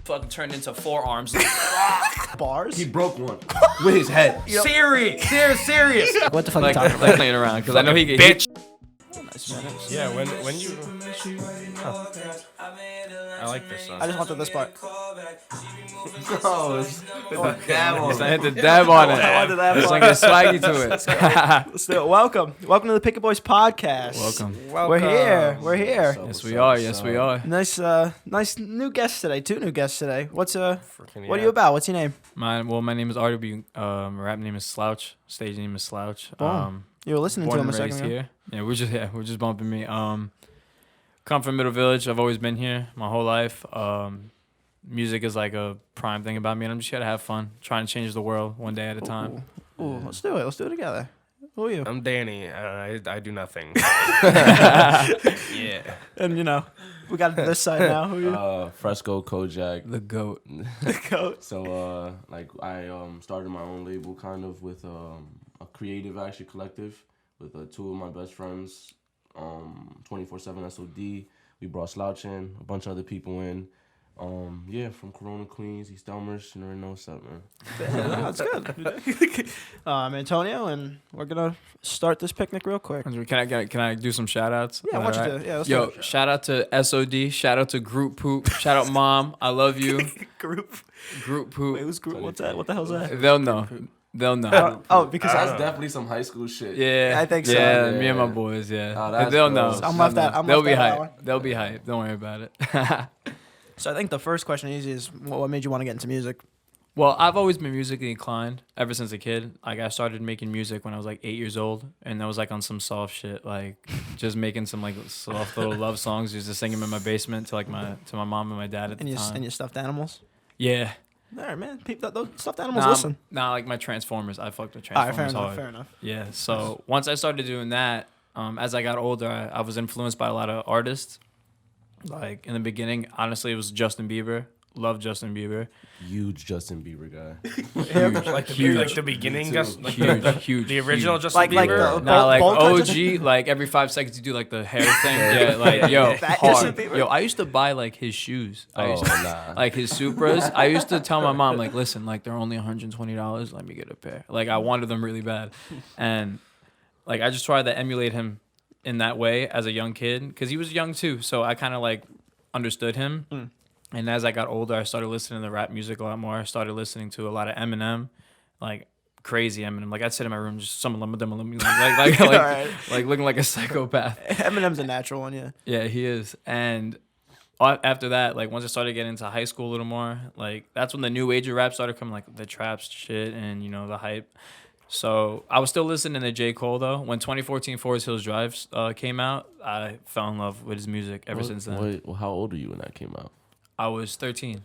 fucking turned into forearms. Bars? He broke one with his head. Serious. What the fuck are you Like, talking about? like playing around because I know he get bitch. Yeah, when you. I like this song. I just wanted this part. Oh, it's a dab on I had to dab on it. I wanted that It's part. like a swaggy to it. Let's do it. Welcome to the Picket Boys podcast. Welcome. We're here. Yes, we are. Yes, we are. Nice new guests today. 2 new guests today. What are you Yeah. about? What's your name? My name is RW. Rap name is Slouch. Stage name is Slouch. You were listening to Born him a and raised second ago. here. Yeah, we're just bumping me. Come from Middle Village. I've always been here my whole life. Music is like a prime thing about me, and I'm just here to have fun, trying to change the world one day at a time. Ooh, let's do it. Let's do it together. Who are you? I'm Danny. I do nothing. Yeah. And we got this side now. Who are you? Fresco Kojack. The GOAT. Goat. So I started my own label kind of with a creative action collective with 2 of my best friends. 24/7 SOD. We brought Slouch in, a bunch of other people in. From Corona, Queens, East Elmhurst, you already know what's up, man. That's good. I'm Antonio, and we're gonna start this picnic real quick. Can I do some shout outs? Yeah, why don't you do? Yeah, let's Yo, do it. shout out to SOD, shout out to Group Poop, shout out Mom, I love you. Group. Group Poop. Wait, who's group? What's that? What the hell's that? They'll know. Because That's definitely some high school shit. Yeah, I think so. Yeah, Yeah. me and my boys. Yeah, Oh, that's they'll gross. know. I'm left that. They'll be that one. hype. They'll be hype. Don't worry about it. So I think the first question easy is what made you want to get into music? Well, I've always been musically inclined ever since a kid. Like I started making music when I was like 8 years old, and that was like on some soft shit, like just making some like soft little love songs, just to sing them in my basement to my mom and my dad at the time. And your stuffed animals? Yeah. All right, man. Those stuffed animals listen. Like my Transformers. I fucked with All right, Transformers hard. fair enough. Yeah. So once I started doing that, as I got older, I was influenced by a lot of artists. Like in the beginning, honestly, it was Justin Bieber. Love Justin Bieber. Huge Justin Bieber guy. Huge, Like huge, the beginning, just like huge. the original huge. Justin Like Bieber. the- Nah, like Bold cut OG, like every 5 seconds you do like the hair thing. Yeah, like yo, That hard. Justin Bieber? Yo, I used to buy like his shoes. I used to, nah. like his Supras. I used to tell my mom like, listen, like they're only $120. Let me get a pair. Like I wanted them really bad, and like I just tried to emulate him in that way as a young kid because he was young too. So I kind of like understood him. And as I got older, I started listening to rap music a lot more. I started listening to a lot of Eminem, like crazy Eminem. Like I'd sit in my room, just some like Alright. like looking like a psychopath. Eminem's a natural one, yeah. Yeah, he is. And after that, like once I started getting into high school a little more, like that's when the new age of rap started coming, like the trap shit and the hype. So I was still listening to J. Cole though. When 2014 Forest Hills Drive came out, I fell in love with his music ever since then. Wait, well, how old are you when that came out? I was 13.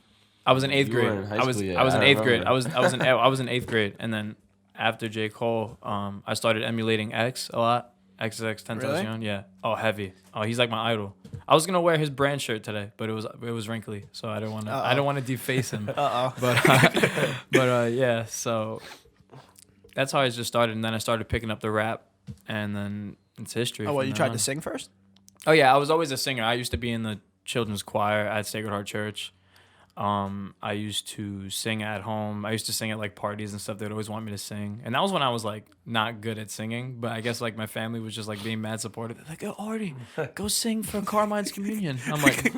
I was in 8th You were grade. in high I was school, yeah, in I 8th grade. remember. I was in 8th grade, and then after J. Cole, I started emulating X a lot. XXXTentacion, Really? yeah. Oh, heavy. Oh, he's like my idol. I was gonna wear his brand shirt today, but it was wrinkly, so I didn't want to deface him. But yeah. So that's how I just started, and then I started picking up the rap, and then it's history. Oh, well, from you then tried on. to sing first? Oh yeah, I was always a singer. I used to be in the children's choir at Sacred Heart Church. I used to sing at home. I used to sing at like parties and stuff. They'd always want me to sing, and that was when I was like not good at singing. But I guess like my family was just like being mad supportive. They're like, "Oh, Artie, go sing for Carmine's communion." I'm like,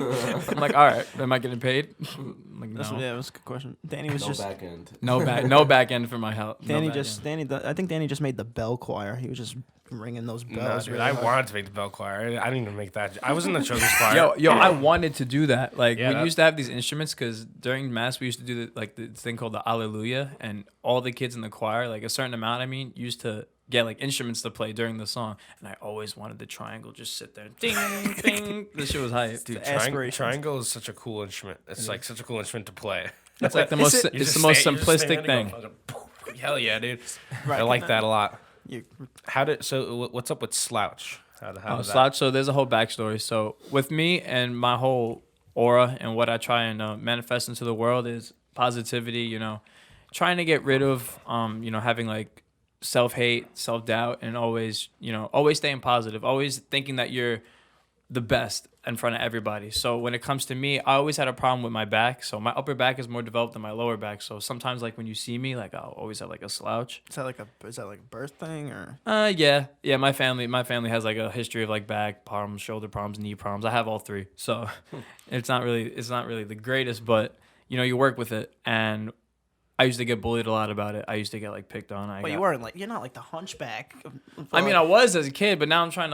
all right. Am I getting paid? I'm like, no, That's a good question. Danny was No just back end. no back end for my help. I think Danny just made the bell choir. He was just ringing those No, bells. dude, really I hard. wanted to make the bell choir. I didn't even make that. I was in the children's choir. Yo, I wanted to do that. Like Yeah, we used to have these instruments because during mass we used to do the thing called the Alleluia, and all the kids in the choir, like a certain amount, used to get like instruments to play during the song, and I always wanted the triangle just sit there, ding, ding. This shit was hype. Dude, aspirations. triangle is such a cool instrument. It's like such a cool instrument to play. It's like the Is most. it- It's the most simplistic thing. Hell yeah, dude. Right. I like that a lot. You- What's up with Slouch? How did that? Slouch. So there's a whole backstory. So with me and my whole aura and what I try and manifest into the world is positivity. Trying to get rid of having like self-hate, self-doubt, and always staying positive, always thinking that you're the best in front of everybody. So when it comes to me, I always had a problem with my back. So my upper back is more developed than my lower back. So sometimes like when you see me, like I'll always have like a slouch. Is that like a birth thing or? Yeah. My family has like a history of like back problems, shoulder problems, knee problems. I have all three. So it's not really the greatest, but you know, you work with it. And I used to get bullied a lot about it. I used to get like picked on. But you're not like the hunchback. I mean, I was as a kid, but now I'm trying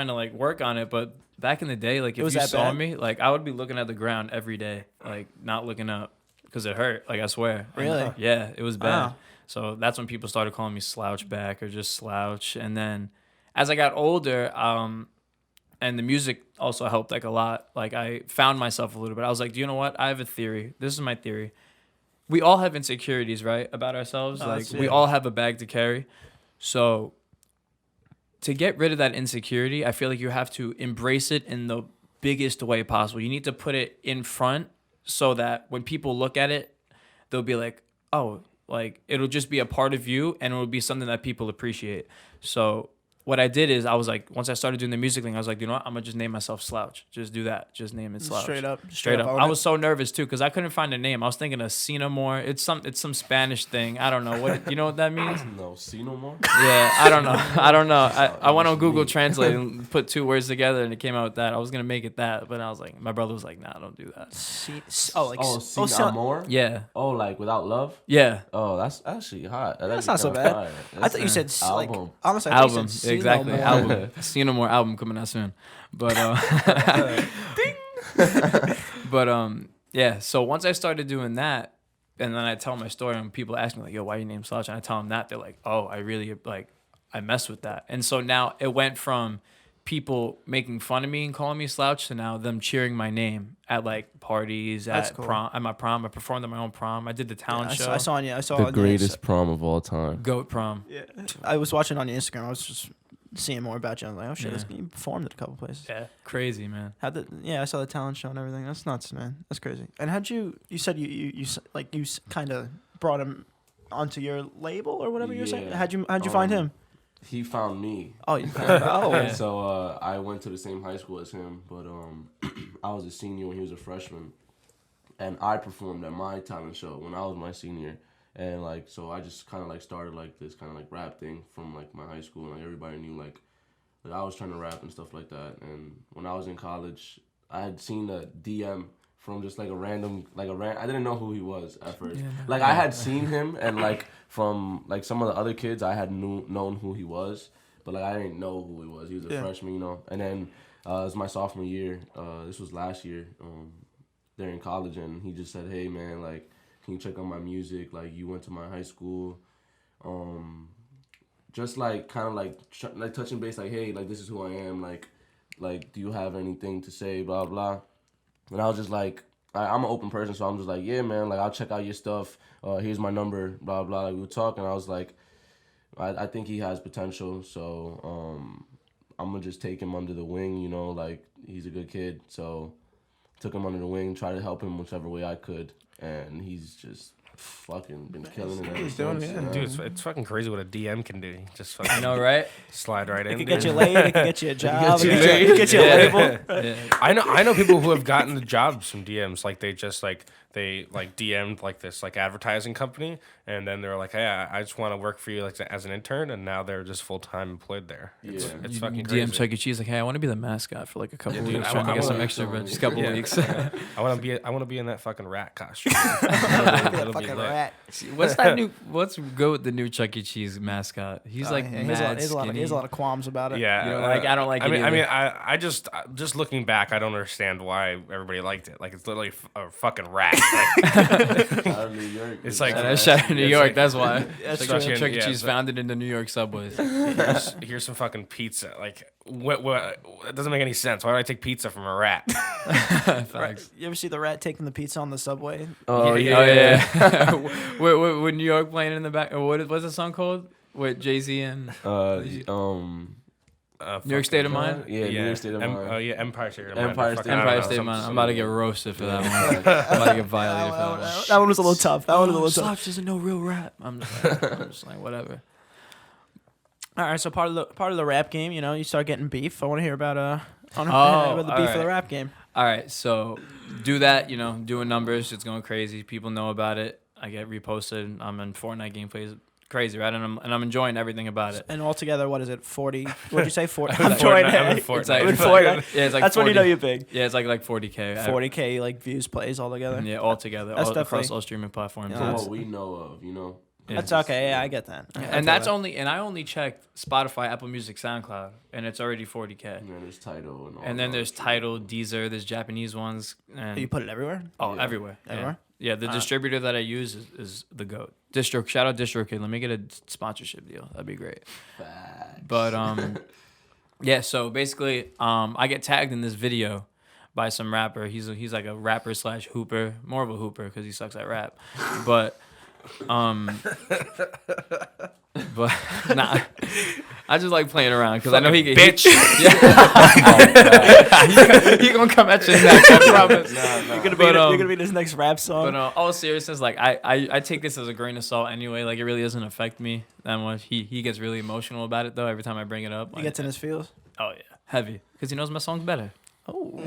to work on it. But back in the day, like if you saw me, like I would be looking at the ground every day, like not looking up because it hurt. Like I swear. Really? Yeah, it was bad. Wow. So that's when people started calling me slouch back or just slouch. And then as I got older, and the music also helped like a lot. Like I found myself a little bit. I was like, do you know what? I have a theory. This is my theory. We all have insecurities, right, about ourselves. We all have a bag to carry. So to get rid of that insecurity, I feel like you have to embrace it in the biggest way possible. You need to put it in front so that when people look at it, they'll be like, oh, like it'll just be a part of you and it'll be something that people appreciate. So what I did is I was like, once I started doing the music thing, I was like, you know what? I'm going to just name myself Slouch. Just do that. Just name it Slouch. Straight up. I was so nervous too because I couldn't find a name. I was thinking of Cinnamore. It's some Spanish thing. I don't know. What you know what that means? No, Cinnamore? Yeah, I don't know. I went on Google Translate and put two words together and it came out with that. I was going to make it that, but I was like, my brother was like, nah, don't do that. Cinnamore? Yeah. Oh, like without love? Yeah. Oh, that's actually hot. That's not so bad. I thought you said like album. honestly. Album, exactly. Album. Cinnamore album coming out soon, but yeah. So once I started doing that, and then I tell my story, and people ask me like, "Yo, why you name Slouch?" And I tell them that, they're like, "Oh, I really like, I mess with that." And so now it went from people making fun of me and calling me Slouch to now them cheering my name at like parties, prom, at my prom. I performed at my own prom. I did the talent show. I saw the greatest prom of all time. Goat prom. Yeah, I was watching on your Instagram. I was just seeing more about you. I was like, oh shit, you performed at a couple places. Yeah, crazy, man. I saw the talent show and everything. That's nuts, man. That's crazy. And how'd you said you kind of brought him onto your label or whatever you were saying? How'd you find him? He found me. Oh, you found yeah. So I went to the same high school as him, but I was a senior when he was a freshman, and I performed at my talent show when I was my senior. And like, so I just kind of like started like this kind of like rap thing from like my high school, and like everybody knew like I was trying to rap and stuff like that. And when I was in college, I had seen a DM from just like I didn't know who he was at first. Yeah, like I had seen him, and like from like some of the other kids, I had known who he was, but like I didn't know who he was. He was a freshman, you know. And then it was my sophomore year. This was last year. During college, and he just said, "Hey man, like, can you check out my music? Like, you went to my high school." Just like kind of like touching base, like, "Hey, like this is who I am. Like, do you have anything to say? Blah blah." And I was just like, I'm an open person, so I'm just like, "Yeah, man. Like, I'll check out your stuff. Here's my number. Blah blah." Like we were talking, I was like, I think he has potential, so I'm gonna just take him under the wing. You know, like he's a good kid, so. Took him under the wing, tried to help him whichever way I could, and he's just fucking been killing it ever since. Dude, it's fucking crazy what a DM can do. Just fucking I know, right? Slide right in. It can get you laid. It can get you a job. It can get you a label. Yeah. I know people who have gotten the jobs from DMs. Like they just they DM'd like this like advertising company, and then they're like, "Hey, I just want to work for you like as an intern," and now they're just full time employed there. It's fucking crazy. DM Chuck E. Cheese like, "Hey, I want to be the mascot for like a couple weeks, trying to get some extra, but just a couple weeks." I want to be in that fucking rat costume. Fucking rat. What's go with the new Chuck E. Cheese mascot? He's like mad skinny. He has a lot of qualms about it. Yeah, you know, like I don't like. I just looking back, I don't understand why everybody liked it. Like it's literally a fucking rat. Like, out of New York. It's like out of New York. That's why. That's Chuck true. E. Cheese founded in the New York subways. Here's some fucking pizza. Like what? It doesn't make any sense. Why would I take pizza from a rat? Right. You ever see the rat taking the pizza on the subway? Oh yeah. With New York playing in the back. What's the song called? With Jay-Z and New York State of Mind? Yeah, New York State of Mind. Oh, yeah, Empire State of Mind. Empire State of Mind. I'm about to get roasted for that one. I'm about to get violated for that one. That one was a little tough. Slouch doesn't know real rap. I'm just like, whatever. All right, so part of the rap game, you start getting beef. I want to hear about about the all beef of the right. rap game. All right, so do that. Doing numbers. It's going crazy. People know about it. I get reposted. I'm in Fortnite gameplays. Crazy, right? And I'm enjoying everything about it. And altogether, what is it? 40? What'd you say? 40? I'm joining. Fortnite. It's like, With Fortnite. yeah, it's like That's 40, when you know you're big. Yeah, it's like 40K. 40K like views, plays all together. Yeah, all together, That's all, across definitely- all streaming platforms. Yeah, From that's- what we know of, Yeah. That's okay. Yeah, I get that. And that's only, and I only checked Spotify, Apple Music, SoundCloud, and it's already 40K. And then there's Tidal and all And then that there's shit. Tidal, Deezer, there's Japanese ones, and You put it everywhere. oh, Yeah. everywhere. Everywhere? Yeah, the distributor that I use is the GOAT. Shout out DistroKid. Let me get a sponsorship deal. That'd be great. Facts. But yeah. So basically, I get tagged in this video by some rapper. He's like a rapper / hooper, more of a hooper because he sucks at rap. But nah, I just like playing around because I know he can. bitch. He gonna come at you next. I promise. Nah. You're gonna be this next rap song. But all seriousness, like I take this as a grain of salt anyway. Like it really doesn't affect me that much. He gets really emotional about it though every time I bring it up. He Like, gets in his feels. oh yeah, heavy because he knows my song's better. Oh.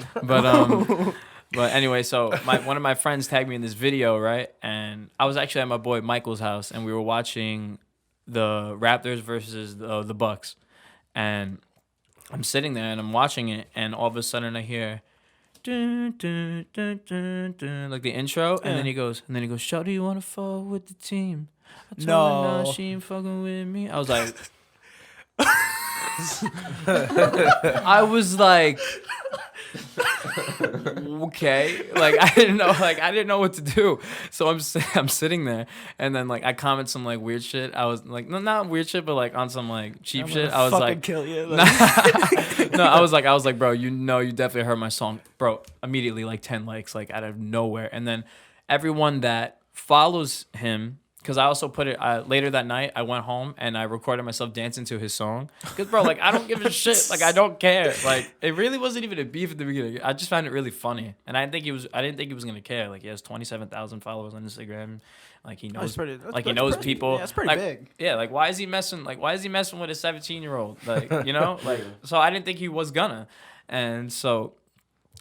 But anyway, so one of my friends tagged me in this video, right? And I was actually at my boy Michael's house, and we were watching the Raptors versus the Bucks, and I'm sitting there and I'm watching it, and all of a sudden I hear. Dun, dun, dun, dun, dun, like the intro, and then he goes, "Shawty, you wanna fuck with the team?" I told her, No. she ain't fucking with me. I was like, okay, like I didn't know what to do. So I'm sitting there, and then like I comment some like weird shit. I was like, no, not weird shit, but like on some like cheap I'm shit. gonna I was fucking like, kill you. no, I was like, bro, you definitely heard my song, bro. Immediately, like 10 likes, like out of nowhere, and then everyone that follows him, because I also put it later that night. I went home and I recorded myself dancing to his song. Because bro, like I don't give a shit. Like I don't care. Like it really wasn't even a beef at the beginning. I just found it really funny, and I didn't think he was gonna care. Like he has 27,000 followers on Instagram. Like he knows, he knows people. Yeah, that's pretty like, big. Yeah, like why is he messing with a 17-year-old? Like, like so I didn't think he was gonna. And so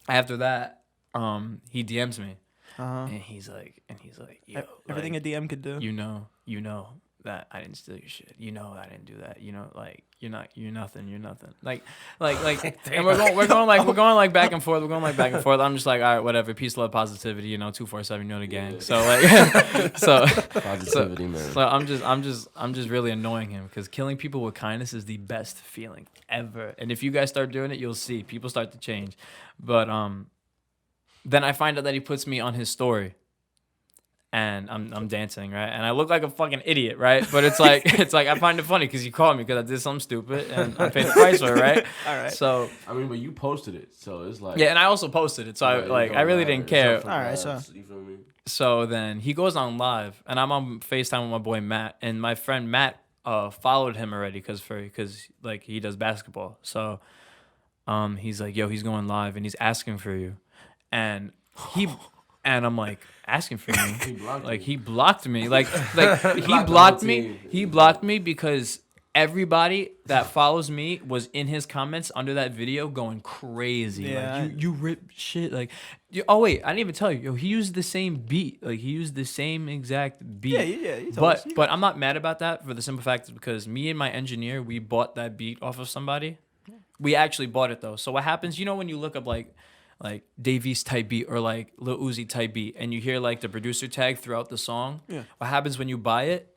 after that, he DMs me. Uh-huh. And he's like, yo, Everything like, a DM could do. you know that I didn't steal your shit. You know I didn't do that. Like you're nothing. Like, and we're going like back and forth. I'm just like, all right, whatever. Peace, love, positivity. 247. The gang. Yeah. So like, Positivity, man. so I'm just really annoying him because killing people with kindness is the best feeling ever. And if you guys start doing it, you'll see people start to change. But then I find out that he puts me on his story, and I'm dancing, right? And I look like a fucking idiot, right? But it's like I find it funny because you called me because I did something stupid and I paid the price for it, right? All right. So I mean, but you posted it, so it's like yeah, and I also posted it, so I really didn't care. All right, so- you feel me? So then he goes on live, and I'm on FaceTime with my boy Matt, and my friend Matt followed him already because like he does basketball. So he's like, yo, he's going live, and he's asking for you, and I'm like, asking for me. He blocked me. Like he blocked me. He blocked me because everybody that follows me was in his comments under that video going crazy. Yeah. Like you rip shit. Like oh wait, I didn't even tell you. Yo, he used the same beat. Like he used the same exact beat. Yeah. You told us. But I'm not mad about that for the simple fact is because me and my engineer, we bought that beat off of somebody. We actually bought it though. So what happens, when you look up like Dave East type beat or like Lil Uzi type beat and you hear like the producer tag throughout the song, what happens when you buy it,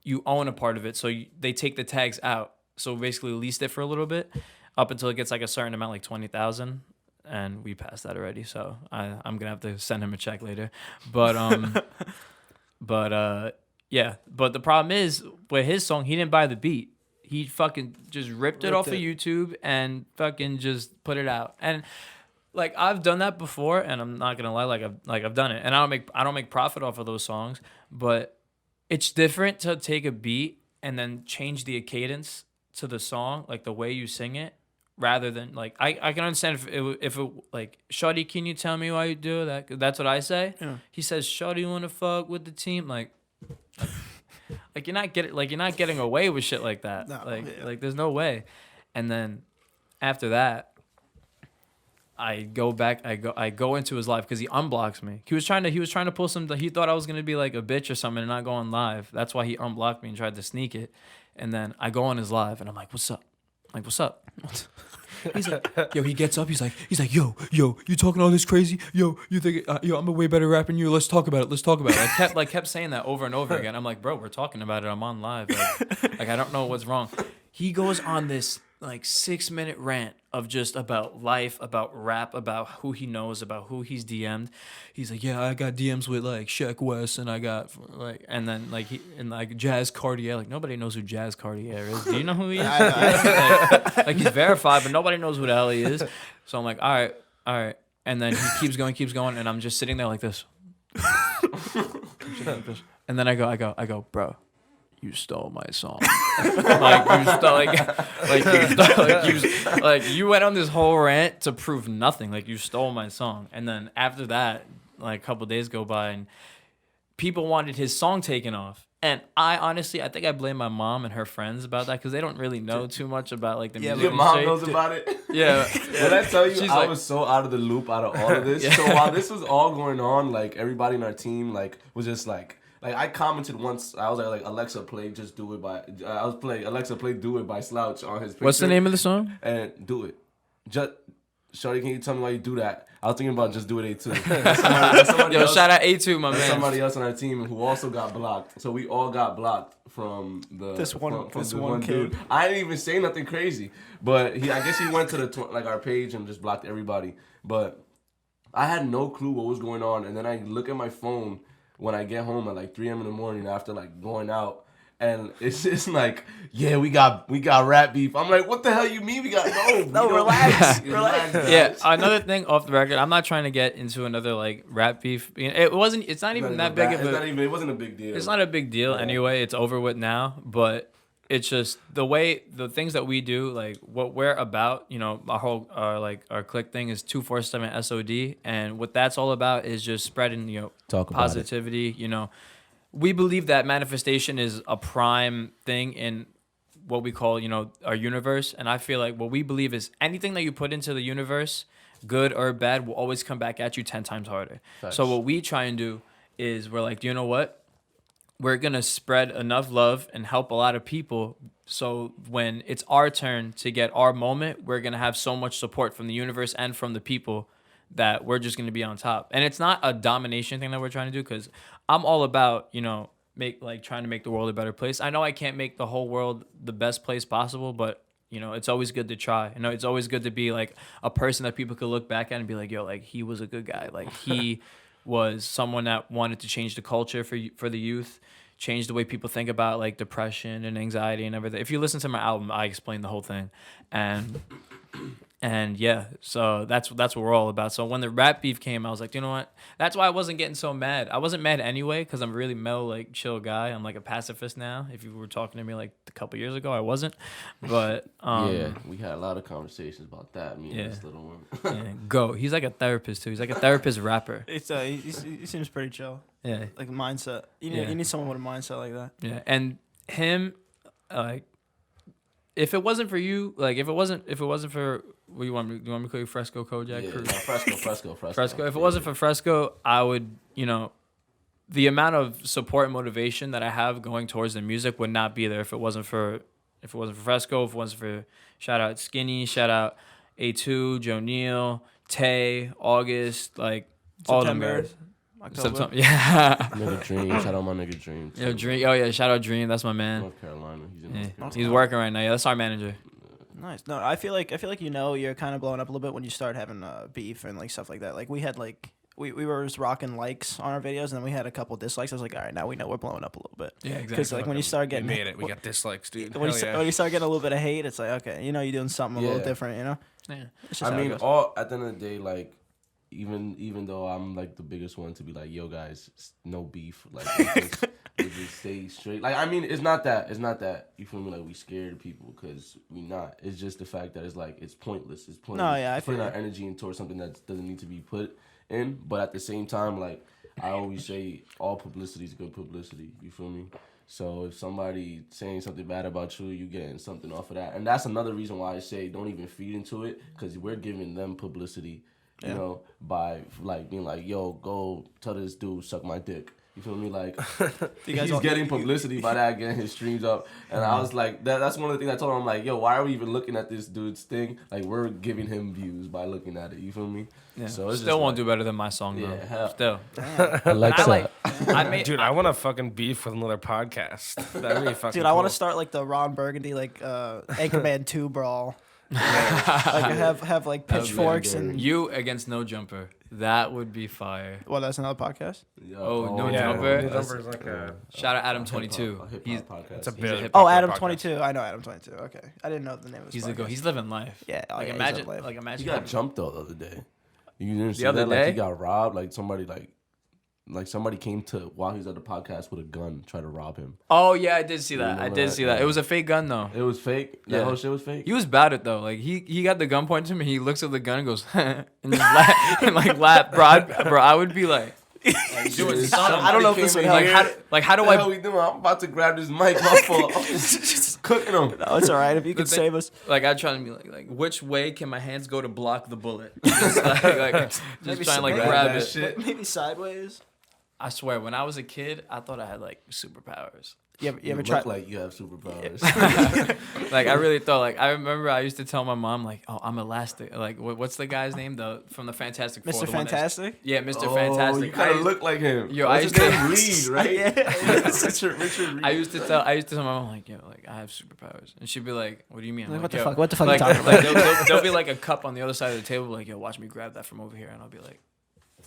you own a part of it. So they take the tags out. So basically leased it for a little bit up until it gets like a certain amount, like 20,000. And we passed that already. So I'm going to have to send him a check later. But, yeah. But the problem is with his song, he didn't buy the beat. He fucking just ripped it off of YouTube and fucking just put it out. And like I've done that before, and I'm not gonna lie, I've done it, and I don't make profit off of those songs, but it's different to take a beat and then change the cadence to the song, like the way you sing it, rather than like I can understand if it like Shawty, can you tell me why you do that? 'Cause that's what I say. Yeah. He says, Shawty, wanna fuck with the team, like you're not getting away with shit like that. No, Like there's no way. And then after that, I go back. I go into his live because he unblocks me. He was trying to pull some. He thought I was gonna be like a bitch or something and not go on live. That's why he unblocked me and tried to sneak it. And then I go on his live and I'm like, "What's up?" I'm like, "What's up?" He's like, yo. He gets up. He's like, yo. You talking all this crazy? Yo, you think I'm a way better rapper than you? Let's talk about it. I kept saying that over and over again. I'm like, bro, we're talking about it. I'm on live. Like I don't know what's wrong. He goes on this like 6-minute rant of just about life, about rap, about who he knows, about who he's DM'd. He's like, yeah, I got DMs with like Sheck West, and I got like, and then like Jazz Cartier. Like nobody knows who Jazz Cartier is. Do you know who he is? Like he's verified, but nobody knows who the hell he is. So I'm like, all right. And then he keeps going, and I'm just sitting there like this. And then I go, bro. You stole my song. You went on this whole rant to prove nothing. Like you stole my song. And then after that, like a couple days go by and people wanted his song taken off. And I think I blame my mom and her friends about that because they don't really know too much about like the music. Your mom knows about it. Yeah. When I tell you, I was so out of the loop out of all of this. So while this was all going on, like everybody in our team like was just like I commented once. I was like Alexa play "Just Do It" by. I was playing Alexa play "Do It" by Slouch on his picture. What's the name of the song? And do it. Just Shorty, can you tell me why you do that? I was thinking about "Just Do It" A2. Yo, shout out A2, my man. Somebody else on our team who also got blocked. So we all got blocked from this one kid. Dude. I didn't even say nothing crazy, but I guess he went to the our page and just blocked everybody. But I had no clue what was going on, and then I look at my phone when I get home at like 3 a.m. in the morning after like going out, and it's just like, yeah, we got rap beef. I'm like, what the hell you mean we got no? Relax. Yeah, another thing off the record. I'm not trying to get into another like rap beef. It's not even that big of a. It wasn't a big deal. It's not a big deal anyway. It's over with now, but it's just the things that we do, like what we're about. You know, our clique thing is 247 SOD, and what that's all about is just spreading positivity. You know, we believe that manifestation is a prime thing in what we call our universe, and I feel like what we believe is anything that you put into the universe, good or bad, will always come back at you 10 times harder. Thanks. So what we try and do is we're like, you know what? We're going to spread enough love and help a lot of people. So when it's our turn to get our moment, we're going to have so much support from the universe and from the people that we're just going to be on top. And it's not a domination thing that we're trying to do, because I'm all about, trying to make the world a better place. I know I can't make the whole world the best place possible, but it's always good to try. It's always good to be like a person that people could look back at and be like, yo, like he was a good guy. Like he was someone that wanted to change the culture for the youth, change the way people think about like depression and anxiety and everything. If you listen to my album, I explain the whole thing, and yeah, so that's what we're all about. So when the rap beef came, I was like, you know what? That's why I wasn't getting so mad. I wasn't mad anyway because I'm a really mellow, like chill guy. I'm like a pacifist now. If you were talking to me like a couple years ago, I wasn't. But yeah, we had a lot of conversations about that. Me and this little one. Yeah, go. He's like a therapist too. He's like a therapist rapper. It's he seems pretty chill. Yeah, like mindset. You need someone with a mindset like that. Yeah, and him, like, if it wasn't for you, like if it wasn't for what you want me to call you, Fresco Kojack? Yeah, no, Fresco. If it wasn't for Fresco, I would, the amount of support and motivation that I have going towards the music would not be there if it wasn't for Fresco, if it wasn't for, shout out Skinny, shout out A2, Joe Neal, Tay, August, like all them guys. September. Yeah. Nigga Dream. Shout out my nigga Dream. Yo, Dream. Oh yeah, shout out Dream. That's my man. North Carolina. He's in North Carolina. He's working right now. Yeah, that's our manager. Nice. No, I feel like you're kind of blowing up a little bit when you start having beef and like stuff like that. Like we had like we were just rocking likes on our videos, and then we had a couple dislikes. I was like, all right, now we know we're blowing up a little bit. Yeah, exactly. Because like when you start getting, we made it. We got dislikes, dude. When you start getting a little bit of hate, it's like, okay, you're doing something a little different, Yeah. I mean, at the end of the day, like. Even though I'm like the biggest one to be like, yo guys, no beef, like we just stay straight. Like I mean, it's not that you feel me, like we scared people, because we not. It's just the fact that it's like it's pointless. It's pointless. No, yeah, I putting feel our energy into something that doesn't need to be put in. But at the same time, like I always say, all publicity is good publicity. You feel me? So if somebody saying something bad about you, you getting something off of that. And that's another reason why I say don't even feed into it, because we're giving them publicity, you know, by like being like, yo, go tell this dude suck my dick. You feel me? Like, he's getting publicity by that, getting his streams up. And I was like, that's one of the things I told him. I'm like, yo, why are we even looking at this dude's thing? Like, we're giving him views by looking at it. You feel me? Yeah. So it's Still just won't like, do better than my song, though. Yeah, Still. Alexa. Dude, I want to fucking beef with another podcast. That'd be fucking Dude, cool. I want to start like the Ron Burgundy like Anchorman 2 brawl. Like have like pitchforks and You against No Jumper. That would be fire. well, that's another podcast. Oh, No Yeah, Jumper. No Jumper is like a... Shout out Adam22. He's He's It's a he's a bit. hip Oh, hop Adam podcast. 22. I know Adam 22. Okay, I didn't know the name of his He's podcast. he's living life. Yeah, oh, Like yeah, he's imagine, living life. like imagine. He got jumped though the other day. You didn't see other that? Like day? he got robbed. Like somebody like somebody came to while he was at the podcast with a gun, try to rob him. Oh yeah, I did see that. I remember did that? see that. Yeah. It was a fake gun though. It was fake. That Yeah. whole shit was fake. He was about it though. Like he got the gun pointed to him and he looks at the gun and goes and just laugh and like laugh. Bro, I would be like doing something. I don't know if this would help. Like how do What the I hell we doing? I'm about to grab this mic. My fault. I'm just cooking him. No, it's all right if you could thing- save us. like I try to be like which way can my hands go to block the bullet? Just just Maybe trying to like some- grab that it. shit. Maybe sideways. I swear, when I was a kid, I thought I had like superpowers. You ever You try? look like you have superpowers. Like I really thought. Like I remember, I used to tell my mom, like, "Oh, I'm elastic." Like, what's the guy's name? From the Fantastic Four. Mr. the one that's- Fantastic? Yeah, Mr. Oh, Fantastic. you kind of look like him. Yo, What's I his used to- name? Reed, right? Yeah. Richard Reed. I used to tell my mom, like, yo, like I have superpowers, and she'd be like, "What do you mean?" I'm Like, what the "Yo," fuck? What the fuck Like, are you talking like there'll be like a cup on the other side of the table, like, "Yo, watch me grab that from over here," and I'll be like,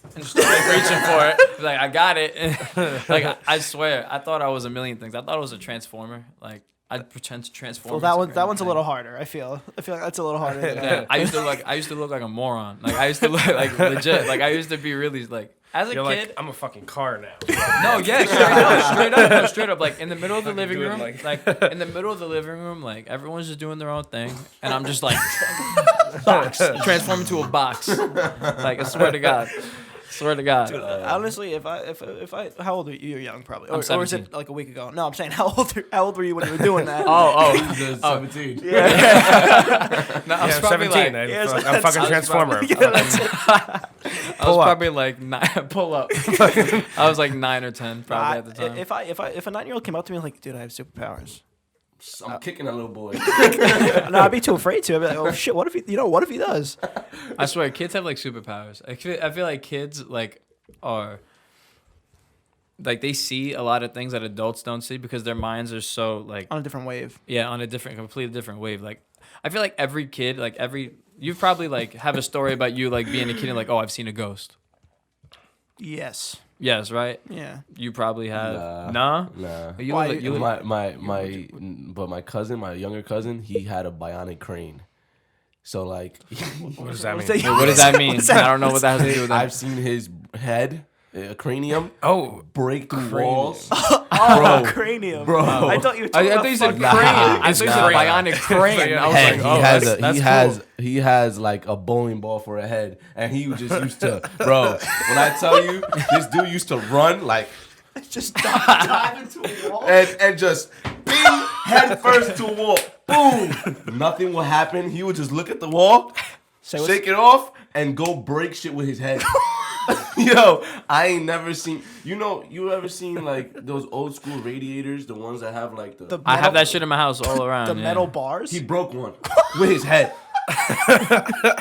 and just start like, reaching for it. Be like, I got it. Like I swear, I thought I was a million things. I thought I was a transformer. Like I'd pretend to transform. Well, into that one's a anything. little harder. I feel like that's a little harder. Than Yeah, that. I used to look like a moron. Like I used to look like legit. Like I used to be really like as a You're kid. like, I'm a fucking car now. No, yeah, straight up. Like in the middle of the living do it room, like- like in the middle of the living room, like everyone's just doing their own thing, and I'm just like transform into a box. Like I swear to God. Swear to God. Honestly, if I, how old are you? You're young, probably. I'm Or is 17. it like a week ago? No, I'm saying how old were you when you were doing that? He's 17. No, I Yeah, was I'm probably 17. like, Yeah, I'm a fucking transformer. I was Pull up. probably like pull up. I was like 9 or 10 probably at the time. If a 9-year-old came up to me like, dude, I have superpowers. I'm kicking that little boy. No, I'd be too afraid to. I'd be like, oh shit, what if he does? I swear, kids have like superpowers. I feel like kids like are like they see a lot of things that adults don't see because their minds are so like On a different wave. on a completely different wave. Like I feel like every kid, like you probably like have a story about you like being a kid and like, oh, I've seen a ghost. Yes. Yes, right. Yeah. You probably have. Nah. You Why- look like, you look, But my cousin, my younger cousin, he had a bionic crane. So like, What does that mean? What's that- what does that mean? What's that? I don't know what that has to do with that. I've seen his head, cranium, Oh, break through walls. Oh, cranium. Bro. I thought you were I talking thought you said about crane. fucking- I thought you said bionic crane. I was Head. like, oh, that's cool. He has like a bowling ball for a head, and he just used to, bro. When I tell you, this dude used to run like Just dive into a wall. and just bing head first to a wall, boom. Nothing will happen. He would just look at the wall, shake it off, and go break shit with his head. Yo, I ain't never seen. You ever seen like those old school radiators, the ones that have like the I have that shit in my house all around. The yeah. metal bars. He broke one with his head.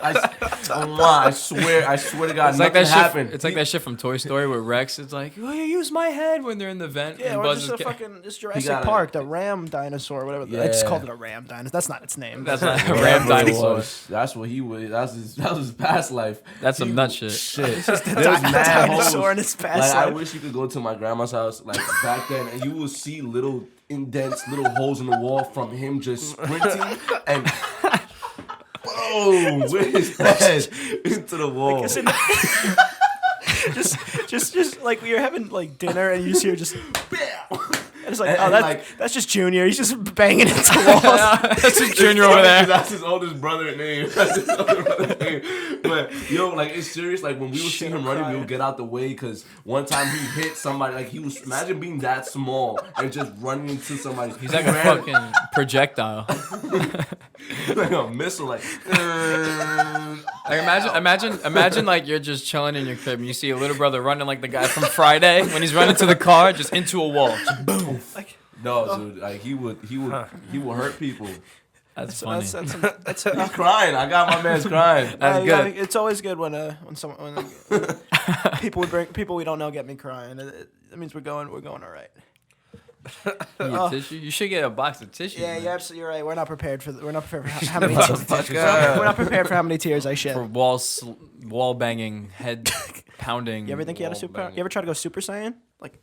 I swear to God, It's like nothing that happened. shit. It's like that shit from Toy Story where Rex is like, "Oh, you use my head" when they're in the vent. Yeah, and or Buzz just is a ca- fucking Jurassic got it. Park, the ram dinosaur, whatever. I just Yeah. called it a ram dinosaur. That's not its name. That's not a Whatever ram it dinosaur. was, that's what he was. That was his past life. That's some nut shit. Shit. the There's mad holes. dinosaur in its past Like I life. wish you could go to my grandma's house like back then, and you will see little indents, little holes in the wall from him just sprinting and boom with his head into the wall. It's in just like when you're having like dinner and you just hear just It's like, And, that's just Junior. He's just banging into walls. That's just Junior over there. That's his oldest brother name. That's his older brother's name. But yo, like it's serious. Like when we would see him running, we would get out the way because one time he hit somebody. Like he was imagine being that small and just running into somebody. He's like a fucking projectile. Like a missile. Like imagine like you're just chilling in your crib and you see a little brother running like the guy from Friday when he's running to the car, just into a wall. Just boom. no, dude. Like he would hurt people. That's funny. That's He's crying. I got my man's crying. That's good. It's always good when people we don't know get me crying. That means we're going all right. Tissue? You should get a box of tissue. Yeah, man. you're absolutely right. We're not prepared for how many tears. We're not prepared for how many tears I shed. For wall banging, head pounding. You ever think you had a superpower? You ever try to go Super Saiyan? Like,